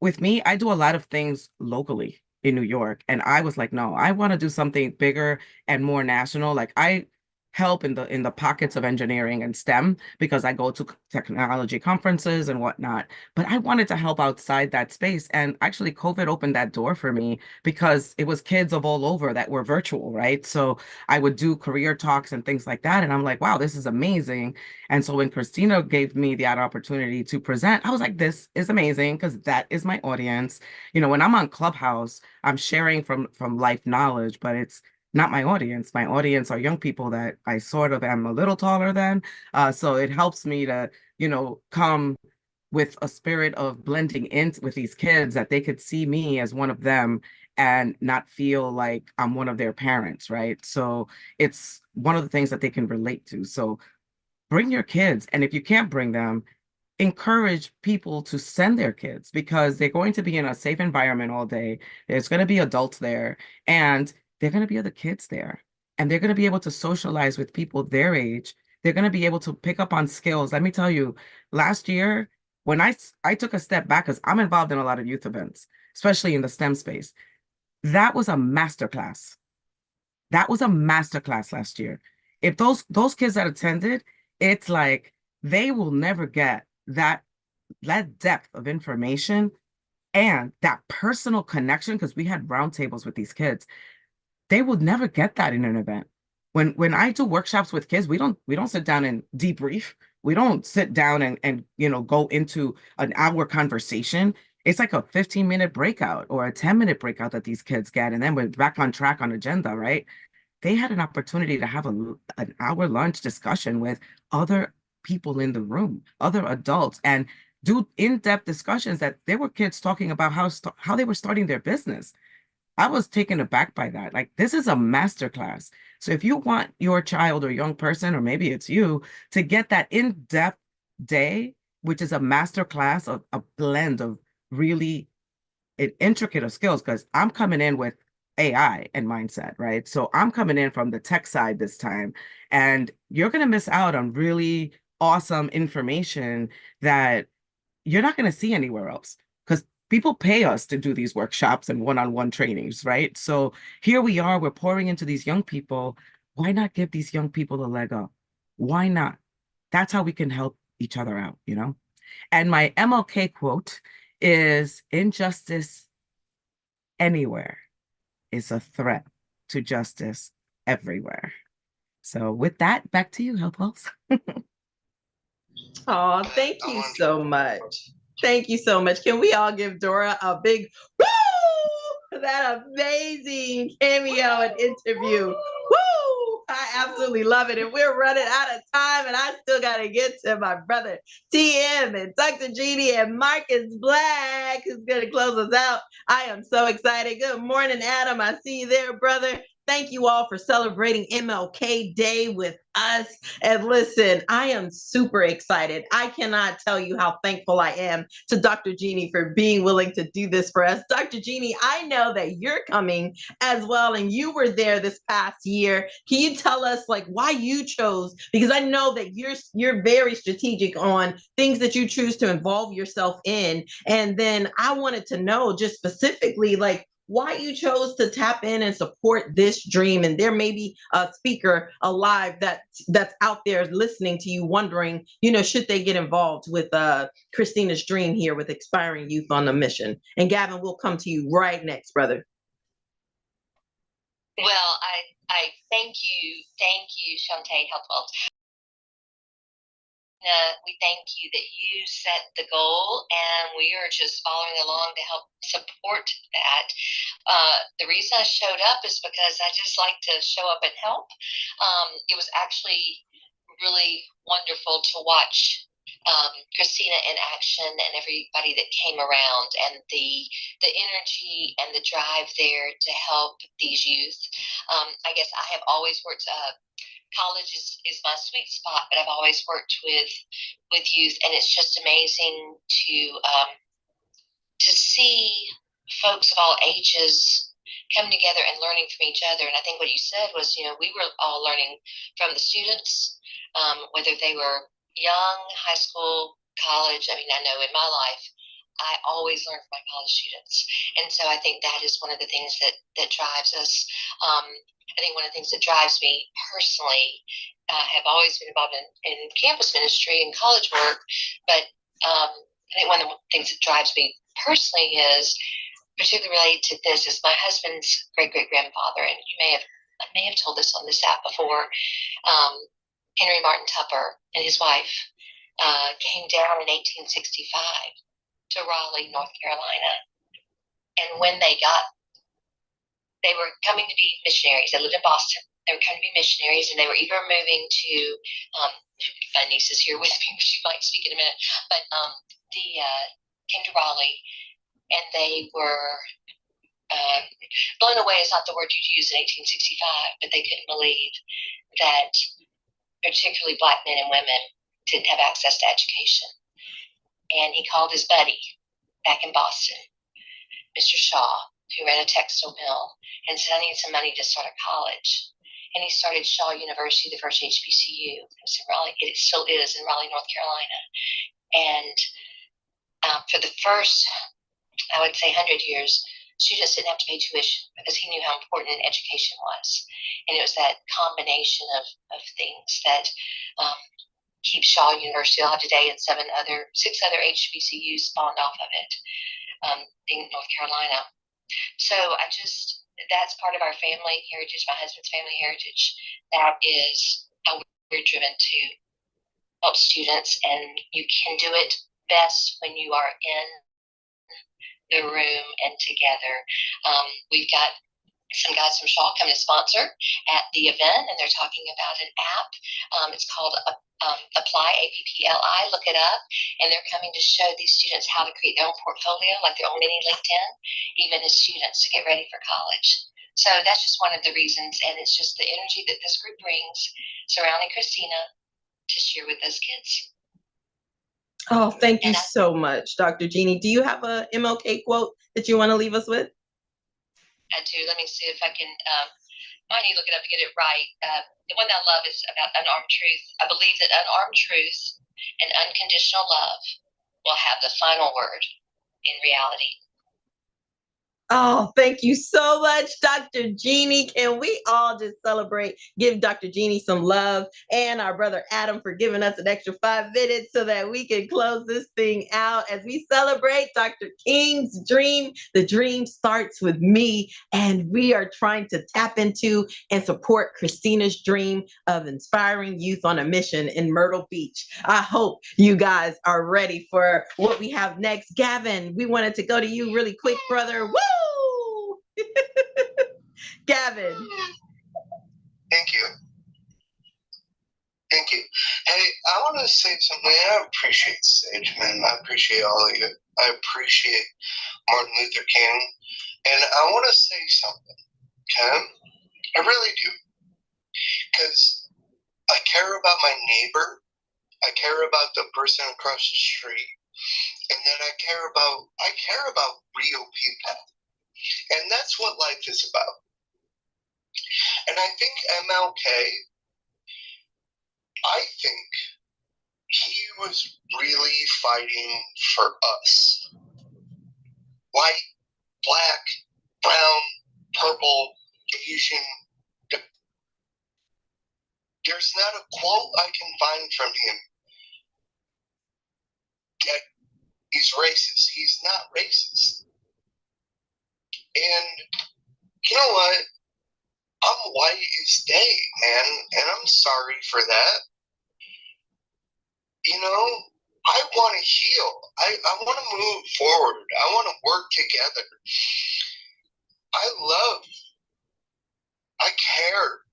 with me, I do a lot of things locally in New York. And I was like, no, I want to do something bigger and more national. Like I help in the pockets of engineering and STEM because I go to technology conferences and whatnot. But I wanted to help outside that space. And actually COVID opened that door for me because it was kids of all over that were virtual, right? So I would do career talks and things like that. And I'm like, wow, this is amazing. And so when Christina gave me the opportunity to present, I was like, this is amazing because that is my audience. When I'm on Clubhouse, I'm sharing from life knowledge, but it's not my audience. My audience are young people that I sort of am a little taller than. So it helps me to, come with a spirit of blending in with these kids that they could see me as one of them and not feel like I'm one of their parents, right? So it's one of the things that they can relate to. So bring your kids. And if you can't bring them, encourage people to send their kids because they're going to be in a safe environment all day. There's going to be adults there and they're going to be other kids there. And they're going to be able to socialize with people their age. They're going to be able to pick up on skills. Let me tell you, last year, when I took a step back, because I'm involved in a lot of youth events, especially in the STEM space, that was a masterclass. That was a masterclass last year. If those kids that attended, it's like they will never get that depth of information and that personal connection because we had roundtables with these kids. They would never get that in an event. When I do workshops with kids, we don't sit down and debrief. We don't sit down and go into an hour conversation. It's like a 15-minute breakout or a 10-minute breakout that these kids get, and then we're back on track on agenda, right? They had an opportunity to have an hour lunch discussion with other people in the room, other adults, and do in-depth discussions that there were kids talking about how they were starting their business. I was taken aback by that. Like, this is a masterclass. So if you want your child or young person, or maybe it's you, to get that in-depth day, which is a masterclass of a blend of really intricate of skills, because I'm coming in with AI and mindset, right? So I'm coming in from the tech side this time, and you're going to miss out on really awesome information that you're not going to see anywhere else because people pay us to do these workshops and one-on-one trainings, right? So here we are, we're pouring into these young people. Why not give these young people a leg up? Why not? That's how we can help each other out, you know? And my MLK quote is, injustice anywhere is a threat to justice everywhere. So with that, back to you, Health Wells. Oh, thank you so much. Thank you so much. Can we all give Dora a big woo for that amazing cameo and interview? Woo! I absolutely love it. And we're running out of time, and I still got to get to my brother TM and Dr. Jeannie and Marcus Black, who's going to close us out. I am so excited. Good morning, Adam. I see you there, brother. Thank you all for celebrating MLK Day with us. And listen, I am super excited. I cannot tell you how thankful I am to Dr. Jeannie for being willing to do this for us. Dr. Jeannie, I know that you're coming as well, and you were there this past year. Can you tell us like why you chose? Because I know that you're very strategic on things that you choose to involve yourself in. And then I wanted to know just specifically like why you chose to tap in and support this dream. And there may be a speaker alive that's out there listening to you wondering, should they get involved with Christina's dream here with Expiring Youth on a Mission. And Gavin, we'll come to you right next, brother. Well, I thank you, Shawnte Wells. We thank you that you set the goal, and we are just following along to help support that. The reason I showed up is because I just like to show up and help. It was actually really wonderful to watch Christina in action and everybody that came around, and the energy and the drive there to help these youth. I guess I have always worked. College is my sweet spot, but I've always worked with youth, and it's just amazing to see folks of all ages come together and learning from each other. And I think what you said was, we were all learning from the students, whether they were young, high school, college. I mean, I know in my life, I always learn from my college students. And so I think that is one of the things that drives us. I think one of the things that drives me personally, have always been involved in campus ministry and college work, but I think one of the things that drives me personally is particularly related to this is my husband's great-great-grandfather, and I may have told this on this app before, Henry Martin Tupper and his wife came down in 1865 to Raleigh, North Carolina. And when they were coming to be missionaries. They lived in Boston. They were coming to be missionaries, and they were either moving to, my niece is here with me, she might speak in a minute, but came to Raleigh, and they were blown away is not the word you'd use in 1865, but they couldn't believe that particularly Black men and women didn't have access to education. And he called his buddy back in Boston, Mr. Shaw, who ran a textile mill, and said, I need some money to start a college. And he started Shaw University, the first HBCU. It was in Raleigh. It still is in Raleigh, North Carolina. And for the first, I would say, 100 years, students didn't have to pay tuition because he knew how important education was. And it was that combination of things that keeps Shaw University alive today, and 6 other HBCUs spawned off of it, in North Carolina. So that's part of our family heritage, my husband's family heritage. That is how we're driven to help students, and you can do it best when you are in the room and together. We've got some guys from Shaw coming to sponsor at the event, and they're talking about an app. It's called Apply, APPLI, look it up, and they're coming to show these students how to create their own portfolio, like their own mini LinkedIn, even as students to get ready for college. So that's just one of the reasons, and it's just the energy that this group brings surrounding Christina to share with those kids. Oh, thank you so much, Dr. Jeannie. Do you have a MLK quote that you want to leave us with? I do. Let me see if I can. I need to look it up to get it right. The one that I love is about unarmed truth. I believe that unarmed truth and unconditional love will have the final word in reality. Oh, thank you so much, Dr. Jeannie. Can we all just celebrate, give Dr. Jeannie some love, and our brother Adam for giving us an extra 5 minutes so that we can close this thing out as we celebrate Dr. King's dream. The dream starts with me, and we are trying to tap into and support Christina's dream of inspiring youth on a mission in Myrtle Beach. I hope you guys are ready for what we have next. Gavin, we wanted to go to you really quick, brother. Woo! Gavin. Thank you. Thank you. Hey, I want to say something. I appreciate Sage, man. I appreciate all of you. I appreciate Martin Luther King. And I want to say something, okay? I really do. Because I care about my neighbor. I care about the person across the street. And then I care about real people. And that's what life is about. And I think MLK, I think he was really fighting for us. White, black, brown, purple, Asian. There's not a quote I can find from him that he's racist. He's not racist. And you know what? I'm white as day, man, and I'm sorry for that. You know, I want to heal. I want to move forward. I want to work together. I care.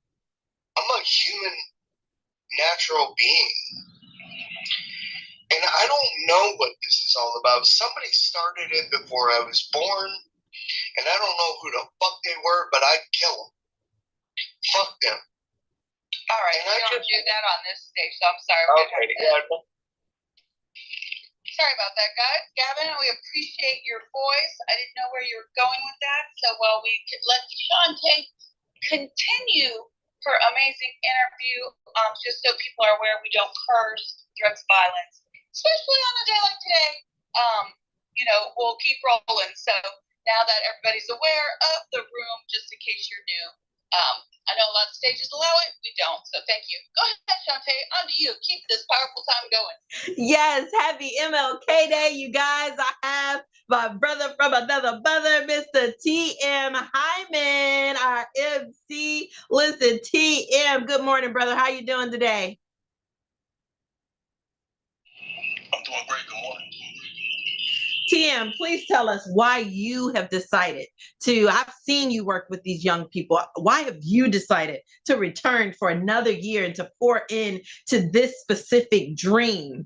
I'm a human, natural being. And I don't know what this is all about. Somebody started it before I was born, and I don't know who the fuck they were, but I'd kill them. Fuck them. All right, we don't do that on this stage, so I'm sorry. Sorry about that, guys. Gavin, we appreciate your voice. I didn't know where you were going with that, so while we let Shawnte continue her amazing interview, just so people are aware, we don't curse, drugs, violence, especially on a day like today. We'll keep rolling. So now that everybody's aware of the room, just in case you're new, I know a lot of stages allow it, we don't. So thank you. Go ahead, Shawnte, on to you. Keep this powerful time going. Yes, happy MLK Day, you guys. I have my brother from another mother, Mr. TM Hyman, our MC. Listen, TM, good morning, brother. How you doing today? I'm doing great. Good morning. TM, please tell us why you have decided I've seen you work with these young people. Why have you decided to return for another year and to pour in to this specific dream?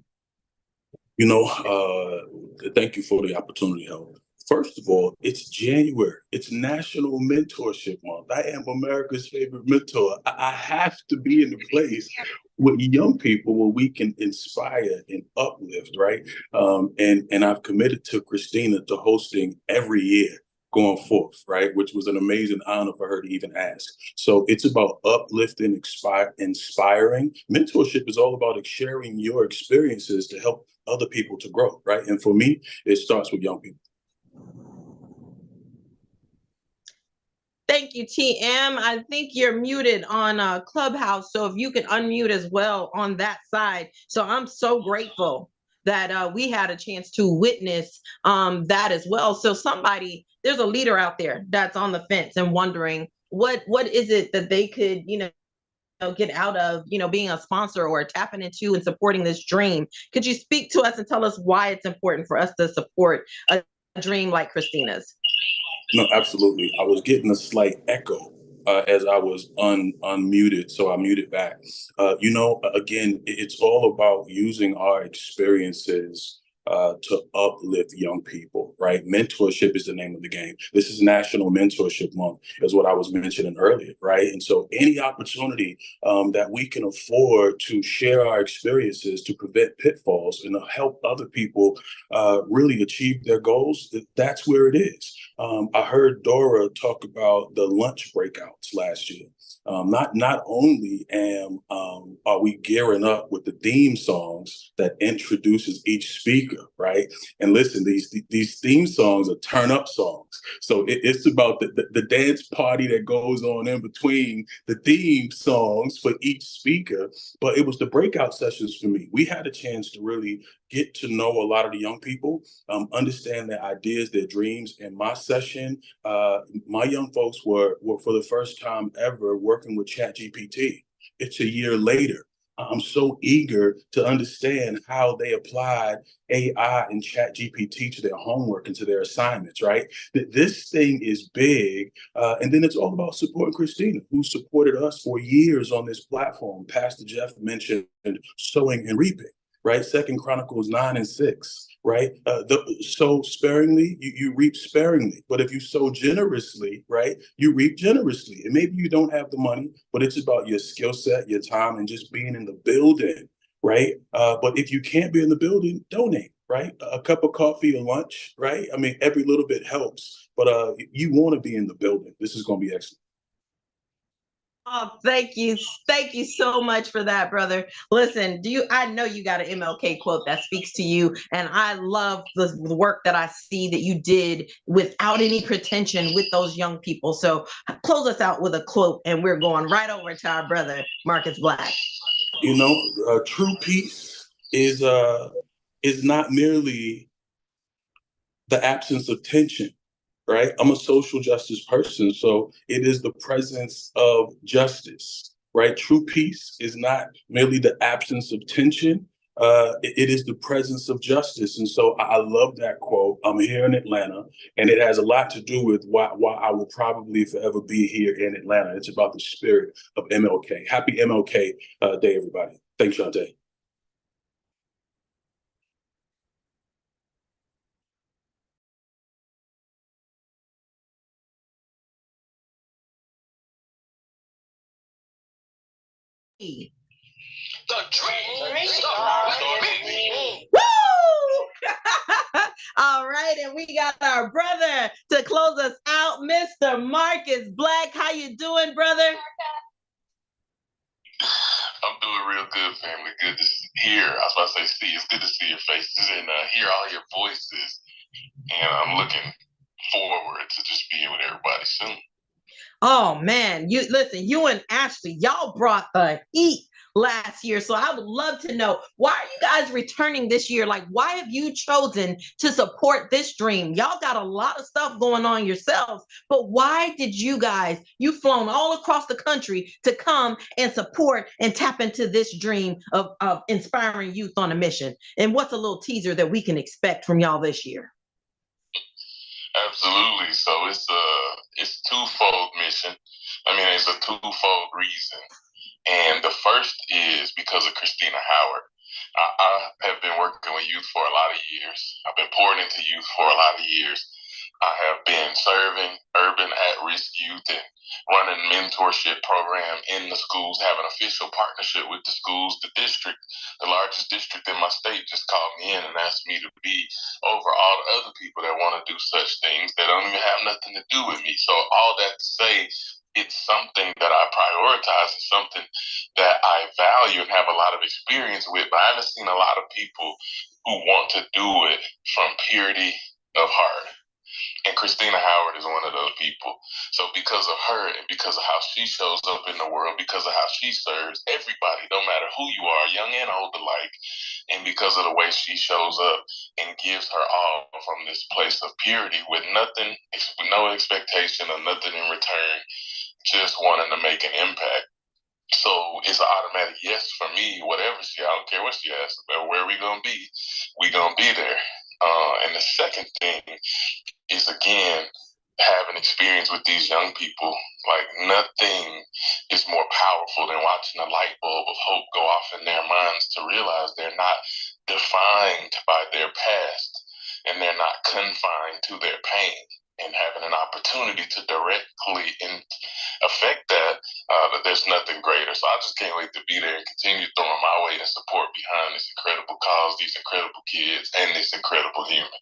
Thank you for the opportunity, Helen. First of all, it's January. It's National Mentorship Month. I am America's favorite mentor. I have to be in the place with young people where we can inspire and uplift, right? And I've committed to Christina to hosting every year going forth, right? Which was an amazing honor for her to even ask. So it's about uplifting, inspiring. Mentorship is all about sharing your experiences to help other people to grow, right? And for me, it starts with young people. Thank you, TM. I think you're muted on Clubhouse, so if you can unmute as well on that side. So I'm so grateful that we had a chance to witness that as well. So there's a leader out there that's on the fence and wondering what is it that they could, get out of, being a sponsor or tapping into and supporting this dream. Could you speak to us and tell us why it's important for us to support a dream like Christina's? No, absolutely. I was getting a slight echo as I was unmuted, so I muted back. Again, it's all about using our experiences to uplift young people, right? Mentorship is the name of the game. This is National Mentorship Month, is what I was mentioning earlier, right? And so any opportunity that we can afford to share our experiences to prevent pitfalls and to help other people really achieve their goals, that's where it is. I heard Dora talk about the lunch breakouts last year. Not only am are we gearing up with the theme songs that introduces each speaker, right? And listen, these theme songs are turn up songs. So it's about the dance party that goes on in between the theme songs for each speaker. But it was the breakout sessions for me. We had a chance to really get to know a lot of the young people, understand their ideas, their dreams. In my session, my young folks were for the first time ever working with ChatGPT. It's a year later. I'm so eager to understand how they applied AI and ChatGPT to their homework and to their assignments, right? This thing is big. And then it's all about supporting Christina, who supported us for years on this platform. Pastor Jeff mentioned sowing and reaping, right? Second Chronicles 9 and 6, right? Sow sparingly, you reap sparingly. But if you sow generously, right, you reap generously. And maybe you don't have the money, but it's about your skill set, your time, and just being in the building, right? But if you can't be in the building, donate, right? A cup of coffee or lunch, right? I mean, every little bit helps, but you want to be in the building. This is going to be excellent. Oh, thank you. Thank you so much for that, brother. Listen, I know you got an MLK quote that speaks to you, and I love the work that I see that you did without any pretension with those young people. So close us out with a quote, and we're going right over to our brother, Marcus Black. You know, true peace is not merely the absence of tension, right? I'm a social justice person, so it is the presence of justice, right? True peace is not merely the absence of tension. It is the presence of justice. And so I love that quote. I'm here in Atlanta, and it has a lot to do with why I will probably forever be here in Atlanta. It's about the spirit of MLK. Happy MLK Day, everybody. Thanks, Shawnte. The dream starts with me. Woo! All right, and we got our brother to close us out, Mr. Marcus Black. How you doing, brother? I'm doing real good, family. Good to hear. I was about to say see. It's good to see your faces and hear all your voices. And I'm looking forward to just being with everybody soon. Oh man, you and Ashley, y'all brought the heat last year. So I would love to know, why are you guys returning this year? Like, why have you chosen to support this dream? Y'all got a lot of stuff going on yourselves, but why did you've flown all across the country to come and support and tap into this dream of inspiring youth on a mission? And what's a little teaser that we can expect from y'all this year? Absolutely. So it's twofold mission. I mean, it's a twofold reason. And the first is because of Christina Howard. I have been working with youth for a lot of years. I've been pouring into youth for a lot of years. I have been serving urban at-risk youth and running mentorship program in the schools, have an official partnership with the schools. The district, the largest district in my state, just called me in and asked me to be over all the other people that want to do such things that don't even have nothing to do with me. So all that to say, it's something that I prioritize. It's something that I value and have a lot of experience with, but I haven't seen a lot of people who want to do it from purity of heart. And Christina Howard is one of those people. So because of her and because of how she shows up in the world, because of how she serves everybody, no matter who you are, young and old alike, and because of the way she shows up and gives her all from this place of purity with nothing, with no expectation of nothing in return, just wanting to make an impact. So it's an automatic yes for me, whatever I don't care what she asks about, where we going to be, we going to be there. And the second thing is, again, having experience with these young people. Like, nothing is more powerful than watching a light bulb of hope go off in their minds to realize they're not defined by their past and they're not confined to their pain, and having an opportunity to directly affect that, that there's nothing greater. So I just can't wait to be there and continue throwing my weight and support behind this incredible cause, these incredible kids, and this incredible human.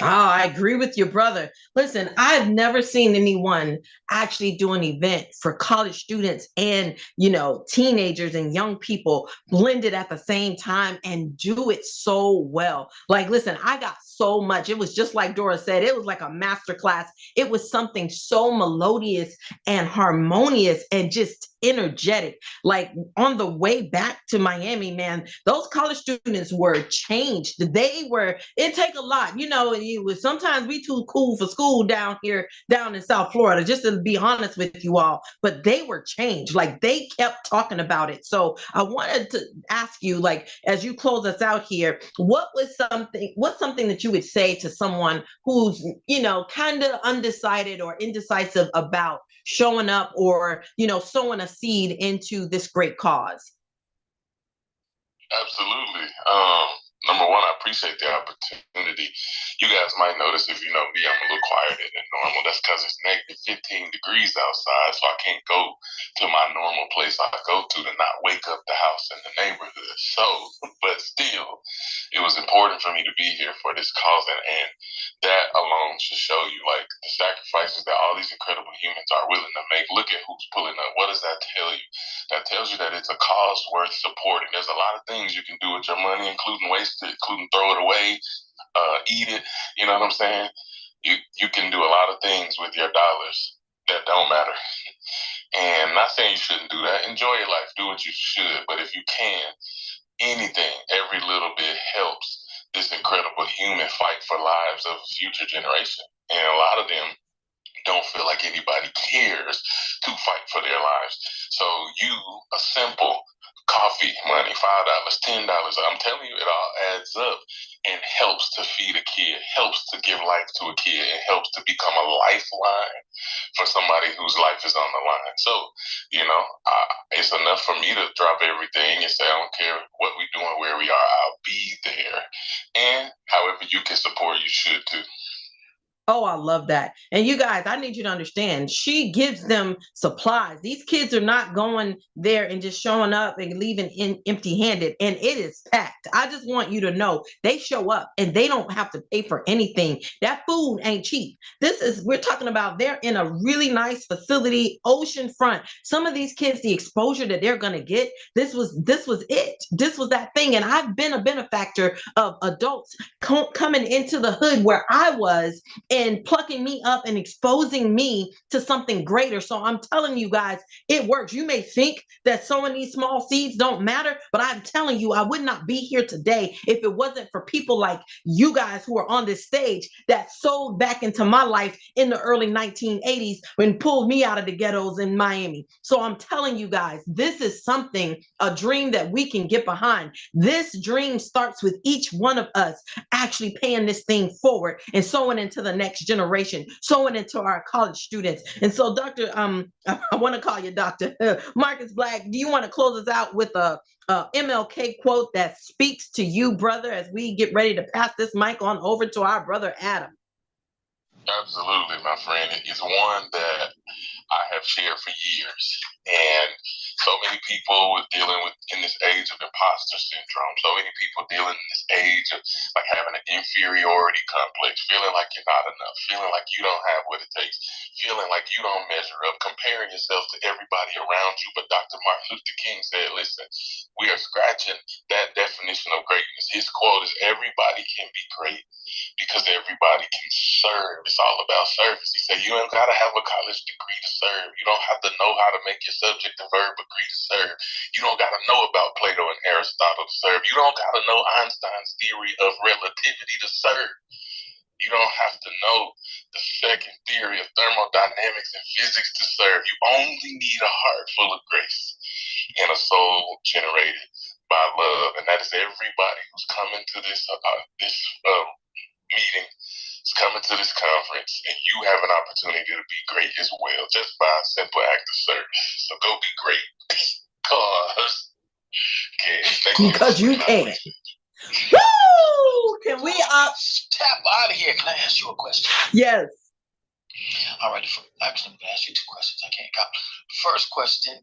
Oh, I agree with your brother. Listen, I've never seen anyone actually do an event for college students and, teenagers and young people blended at the same time and do it so well. Like, listen, I got so much. It was just like Dora said, it was like a master class. It was something so melodious and harmonious and just energetic. Like on the way back to Miami, man, those college students were changed. It take a lot, sometimes we too cool for school down here, down in South Florida, just to be honest with you all, but they were changed. Like they kept talking about it. So I wanted to ask you, like, as you close us out here, what's something that you would say to someone who's, kind of undecided or indecisive about showing up or, sowing a seed into this great cause? Absolutely. Number one, I appreciate the opportunity. You guys might notice, if you know me, I'm a little quieter than normal. That's because it's negative 15 degrees outside, so I can't go to my normal place I go to not wake up the house and the neighborhood. So, but still, it was important for me to be here for this cause, and that alone should show you, like, the sacrifices that all these incredible humans are willing to make. Look at who's pulling up. What does that tell you? That tells you that it's a cause worth supporting. There's a lot of things you can do with your money, including waste it, including throw it away, eat it. You know what I'm saying? You can do a lot of things with your dollars that don't matter. And not saying you shouldn't do that. Enjoy your life. Do what you should. But if you can, anything, every little bit helps this incredible human fight for lives of future generation. And a lot of them don't feel like anybody cares to fight for their lives. So you, a simple coffee money, $5, $10, I'm telling you, it all adds up and helps to feed a kid, helps to give life to a kid, and helps to become a lifeline for somebody whose life is on the line. So, it's enough for me to drop everything and say, I don't care what we're doing, where we are, I'll be there. And however you can support, you should too. Oh, I love that. And you guys, I need you to understand, she gives them supplies. These kids are not going there and just showing up and leaving empty handed. And it is packed. I just want you to know they show up and they don't have to pay for anything. That food ain't cheap. We're talking about they're in a really nice facility, oceanfront. Some of these kids, the exposure that they're going to get, this was it. This was that thing. And I've been a benefactor of adults coming into the hood where I was and plucking me up and exposing me to something greater. So I'm telling you guys, it works. You may think that sowing these small seeds don't matter, but I'm telling you, I would not be here today if it wasn't for people like you guys who are on this stage that sowed back into my life in the early 1980s and pulled me out of the ghettos in Miami. So I'm telling you guys, this is something, a dream that we can get behind. This dream starts with each one of us actually paying this thing forward and sowing into the next generation, sowing into our college students. And so, Dr. I want to call you Dr. Marcus Black, do you want to close us out with a MLK quote that speaks to you, brother, as we get ready to pass this mic on over to our brother Adam? Absolutely, my friend. It's one that I have shared for years. And so many people were dealing with in this age of imposter syndrome. So many people dealing in this age of like having an inferiority complex, feeling like you're not enough, feeling like you don't have what it takes, feeling like you don't measure up, comparing yourself to everybody around you. But Dr. Martin Luther King said, listen, we are scratching that definition of greatness. His quote is, everybody can be great because everybody can serve. It's all about service. He said, you ain't got to have a college degree to serve. You don't have to know how to make your subject and verb agree to serve. You don't got to know about Plato and Aristotle to serve. You don't got to know Einstein's theory of relativity to serve. You don't have to know the second theory of thermodynamics and physics to serve. You only need a heart full of grace and a soul generated by love. And that is everybody who's coming to this meeting, is coming to this conference, and you have an opportunity to be great as well, just by a simple act of service. So go be great. Because you can. Woo! Can we tap out of here? Can I ask you a question? Yes. All right. Actually, I'm going to ask you two questions. I can't count. First question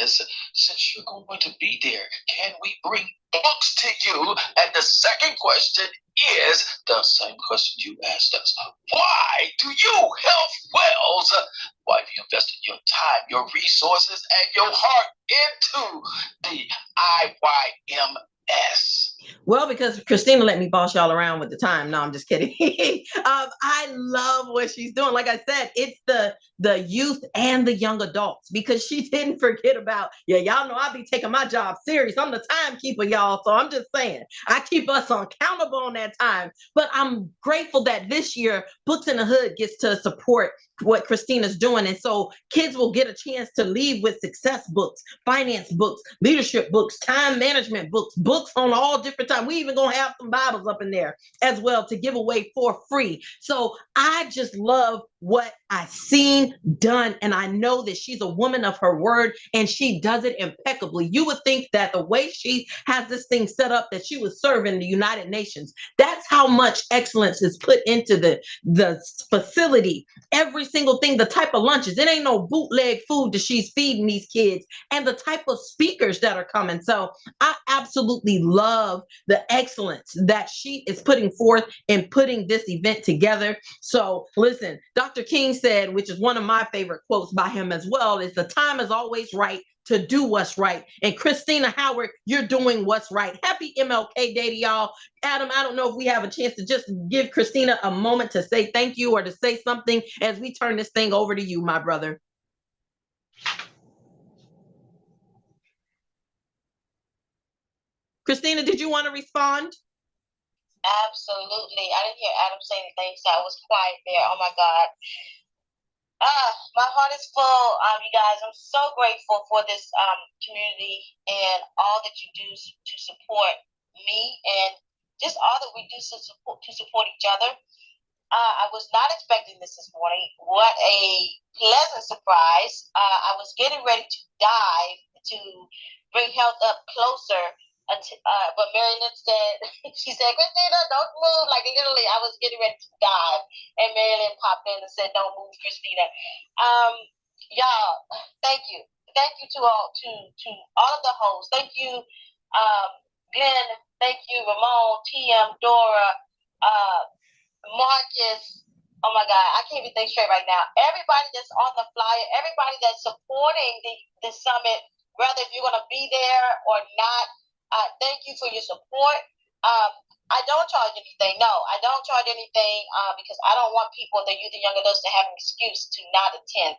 is, since you're going to be there, can we bring books to you? And the second question is the same question you asked us. Why do you, Health Wells, why have you invested your time, your resources, and your heart into the IYMS? Well, because Christina let me boss y'all around with the time. No, I'm just kidding. I love what she's doing. Like I said, it's the youth and the young adults, because she didn't forget about, y'all know I be taking my job serious. I'm the timekeeper, y'all. So I'm just saying, I keep us accountable on that time. But I'm grateful that this year Books in the Hood gets to support what Christina's doing. And so kids will get a chance to leave with success books, finance books, leadership books, time management books, books on all different times. We even gonna have some Bibles up in there as well to give away for free. So I just love what I've seen done. And I know that she's a woman of her word and she does it impeccably. You would think that the way she has this thing set up, that she was serving the United Nations. That's how much excellence is put into the facility. Every single thing, the type of lunches, it ain't no bootleg food that she's feeding these kids, and the type of speakers that are coming. So I absolutely love the excellence that she is putting forth in putting this event together. So listen, Dr. King said, which is one of my favorite quotes by him as well, is the time is always right to do what's right. And Christina Howard, you're doing what's right. Happy MLK Day to y'all. Adam, I don't know if we have a chance to just give Christina a moment to say thank you or to say something as we turn this thing over to you, my brother. Christina, did you want to respond? Absolutely. I didn't hear Adam say anything, so I was quiet there. Oh my God. My heart is full, you guys. I'm so grateful for this community and all that you do to support me and just all that we do to support each other. I was not expecting this morning. What a pleasant surprise. I was getting ready to dive to bring health up closer. But Mary Lynn said, she said, Christina, don't move. Like literally, I was getting ready to dive. And Mary Lynn popped in and said, don't move, Christina. Y'all, thank you. Thank you to all of the hosts. Thank you, Glenn. Thank you, Ramon, TM, Dora, Marcus. Oh my God, I can't even think straight right now. Everybody that's on the flyer, everybody that's supporting the summit, whether if you're going to be there or not, thank you for your support. I don't charge anything. No, I don't charge anything because I don't want people, the youth and young adults, to have an excuse to not attend.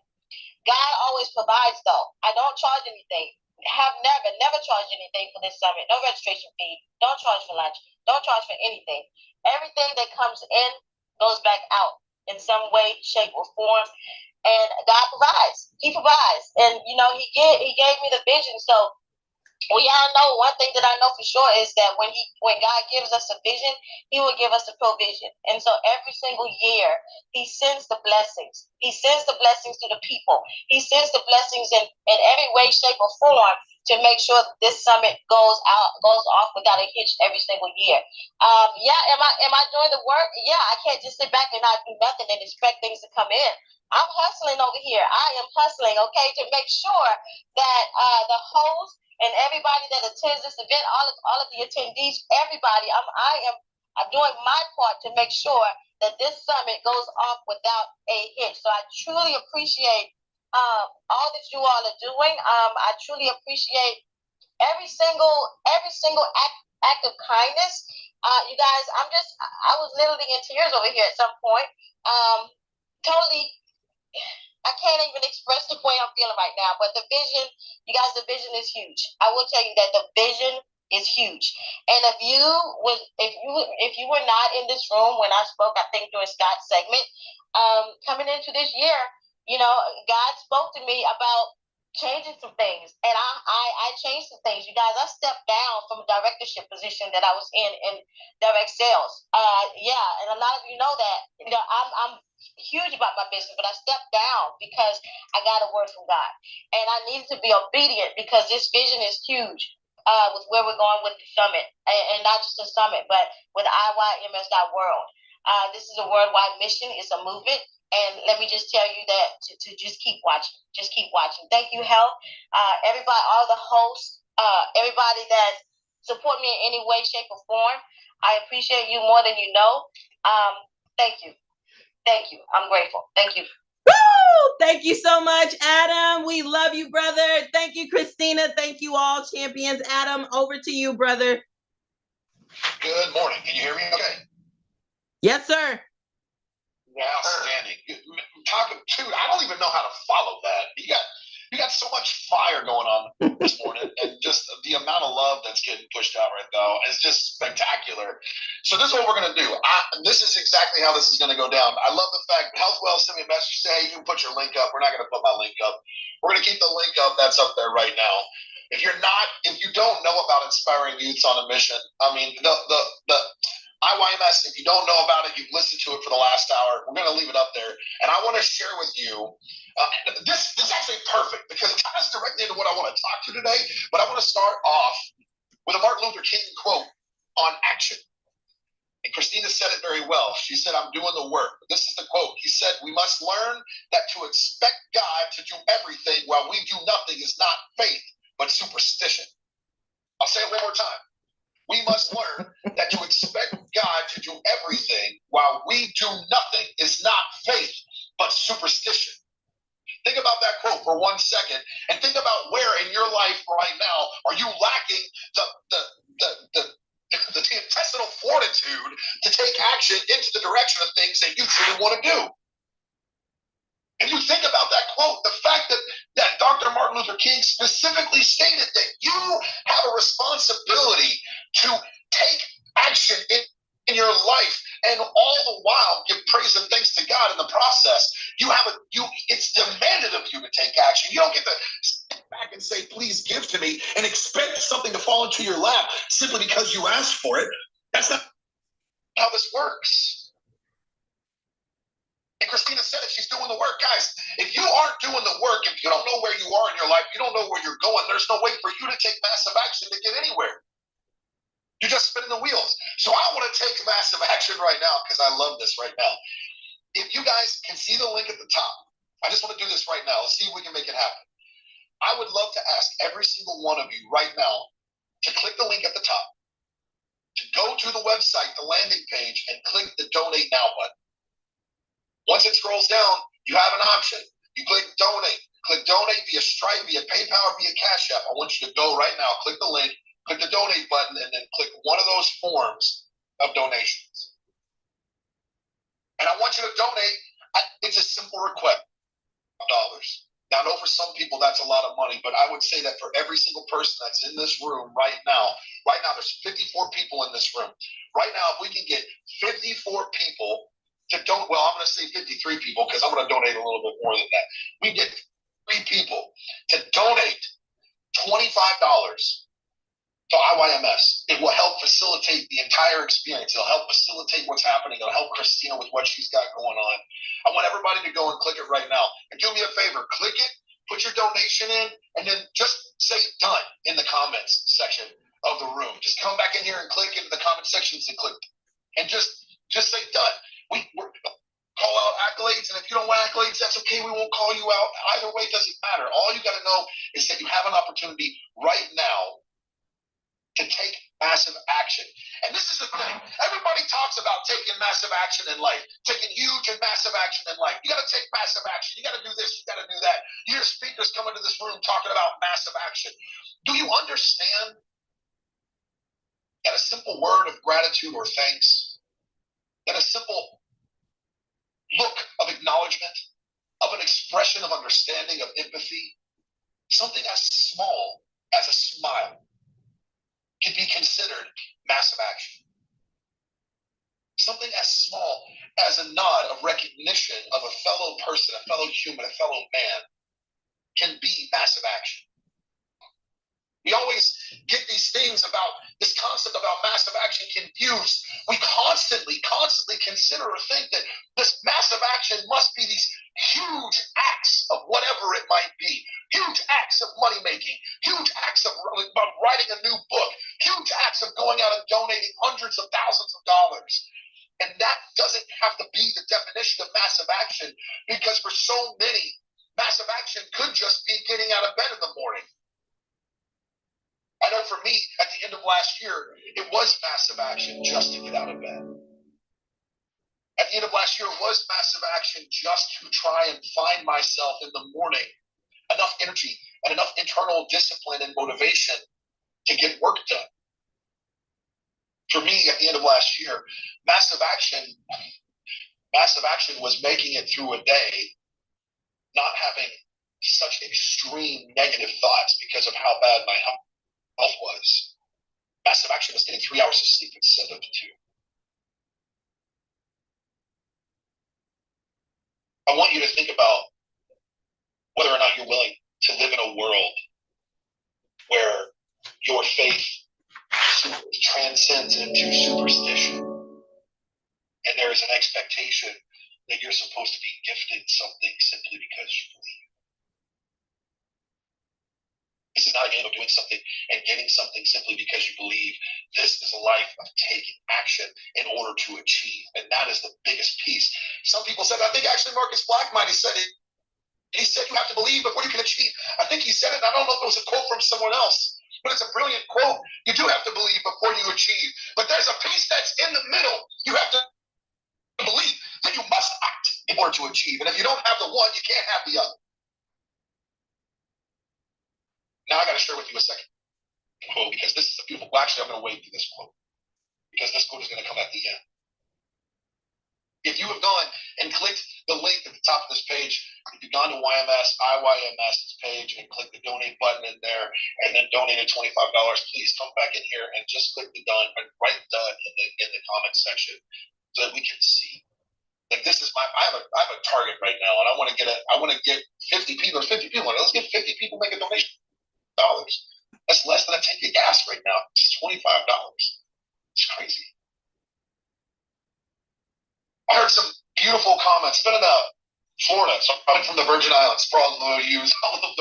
God always provides, though. I don't charge anything. Have never charged anything for this summit. No registration fee. Don't charge for lunch. Don't charge for anything. Everything that comes in goes back out in some way, shape, or form. And God provides. He provides. And you know, He gave me the vision. So we all know one thing that I know for sure is that when God gives us a vision, He will give us a provision. And so every single year, He sends the blessings. He sends the blessings to the people. He sends the blessings in every way, shape, or form to make sure that this summit goes off without a hitch every single year. Am I doing the work? Yeah, I can't just sit back and not do nothing and expect things to come in. I'm hustling over here. I am hustling, okay, to make sure that the host and everybody that attends this event, all of the attendees, everybody, I'm doing my part to make sure that this summit goes off without a hitch. So I truly appreciate all that you all are doing. I truly appreciate every single act of kindness. You guys, I was literally in tears over here at some point. Totally, I can't even express the way I'm feeling right now. But the vision, you guys, the vision is huge. I will tell you that the vision is huge. And if you were not in this room when I spoke, I think during Scott's segment, coming into this year, you know, God spoke to me about changing some things, and I changed some things. You guys, I stepped down from a directorship position that I was in direct sales. And a lot of you know that. You know, I'm huge about my business, but I stepped down because I got a word from God, and I needed to be obedient because this vision is huge. With where we're going with the summit, and not just the summit, but with IYMS.world. This is a worldwide mission. It's a movement. And let me just tell you that to just keep watching. Just keep watching. Thank you, Health. Everybody, all the hosts, everybody that support me in any way, shape, or form. I appreciate you more than you know. Thank you. Thank you. I'm grateful. Thank you. Woo! Thank you so much, Adam. We love you, brother. Thank you, Christina. Thank you all, champions. Adam, over to you, brother. Good morning. Can you hear me okay? Yes, sir. Outstanding. I don't even know how to follow that. You got so much fire going on this morning, and just the amount of love that's getting pushed out right now is just spectacular. So this is what we're going to do. This is exactly how this is going to go down. I love the fact Health Wells sent me a message saying, hey, you can put your link up. We're not going to put my link up. We're going to keep the link up. That's up there right now. If you don't know about Inspiring Youths on a Mission, I mean, the IYMS, if you don't know about it, you've listened to it for the last hour. We're going to leave it up there. And I want to share with you, this is actually perfect because it ties directly into what I want to talk to today. But I want to start off with a Martin Luther King quote on action. And Christina said it very well. She said, I'm doing the work. This is the quote. He said, we must learn that to expect God to do everything while we do nothing is not faith, but superstition. I'll say it one more time. We must learn that to expect God to do everything while we do nothing is not faith, but superstition. Think about that quote for 1 second and think about where in your life right now are you lacking the intestinal fortitude to take action into the direction of things that you truly want to do. And you think about that quote, the fact that Dr. Martin Luther King specifically stated that you have a responsibility to take action in your life, and all the while give praise and thanks to God in the process. It's demanded of you to take action. You don't get to step back and say, please give to me, and expect something to fall into your lap simply because you asked for it. That's not how this works. And Christina said it, she's doing the work. Guys, if you aren't doing the work, if you don't know where you are in your life, you don't know where you're going, there's no way for you to take massive action to get anywhere. You're just spinning the wheels. So I want to take massive action right now because I love this right now. If you guys can see the link at the top, I just want to do this right now. Let's see if we can make it happen. I would love to ask every single one of you right now to click the link at the top, to go to the website, the landing page, and click the Donate Now button. Once it scrolls down, you have an option. You click donate. Click donate via Stripe, via PayPal, or via Cash App. I want you to go right now, click the link, click the donate button, and then click one of those forms of donations. And I want you to donate. It's a simple request of dollars. Now, I know for some people that's a lot of money, but I would say that for every single person that's in this room right now there's 54 people in this room. Right now, if we can get 54 people to I'm going to say 53 people because I'm going to donate a little bit more than that. We get 3 people to donate $25 to IYMS. It will help facilitate the entire experience. It'll help facilitate what's happening. It'll help Christina with what she's got going on. I want everybody to go and click it right now. And do me a favor, click it, put your donation in, and then just say done in the comments section of the room. Just come back in here and click into the comment sections and click. And just say done. We're call out accolades, and if you don't want accolades, that's okay. We won't call you out. Either way, it doesn't matter. All you got to know is that you have an opportunity right now to take massive action. And this is the thing. Everybody talks about taking massive action in life, taking huge and massive action in life. You got to take massive action. You got to do this. You got to do that. You hear speakers come into this room talking about massive action. Do you understand that a simple word of gratitude or thanks, that a simple look of acknowledgement, of an expression of understanding, of empathy, something as small as a smile can be considered massive action. Something as small as a nod of recognition of a fellow person, a fellow human, a fellow man can be massive action. We always get these things about this concept about massive action confused. We constantly consider or think that this massive action must be these huge acts of whatever it might be. Huge acts of money making, huge acts of writing a new book, huge acts of going out and donating hundreds of thousands of dollars. And that doesn't have to be the definition of massive action, because for so many, massive action could just be getting out of bed in the morning. I know for me, at the end of last year, it was massive action just to get out of bed. At the end of last year, it was massive action just to try and find myself in the morning enough energy and enough internal discipline and motivation to get work done. For me, at the end of last year, massive action was making it through a day, not having such extreme negative thoughts because of how bad my health was. Massive action was getting 3 hours of sleep instead of 2. I want you to think about whether or not you're willing to live in a world where your faith transcends into superstition, and there is an expectation that you're supposed to be gifted something simply because you believe. This is not a game of doing something and getting something simply because you believe. This is a life of taking action in order to achieve, and that is the biggest piece. Some people said, I think actually Marcus Black might have said it. He said you have to believe before you can achieve. I think he said it. I don't know if it was a quote from someone else, but it's a brilliant quote. You do have to believe before you achieve. But there's a piece that's in the middle. You have to believe. Then you must act in order to achieve. And if you don't have the one, you can't have the other. Now I got to share with you a second quote, because this is a beautiful. Well, actually, I'm going to wait for this quote, because this quote is going to come at the end. If you have gone and clicked the link at the top of this page, if you've gone to IYMS's page and click the donate button in there and then donated $25, please come back in here and just click the done and write done in the comment section so that we can see. Like, this is I have a target right now, and I want to get 50 people. 50 people. Let's get 50 people make a donation. That's less than a tank of gas right now. It's $25. It's crazy. I heard some beautiful comments. Been in Florida, so I'm from the Virgin Islands. For all of you, all of those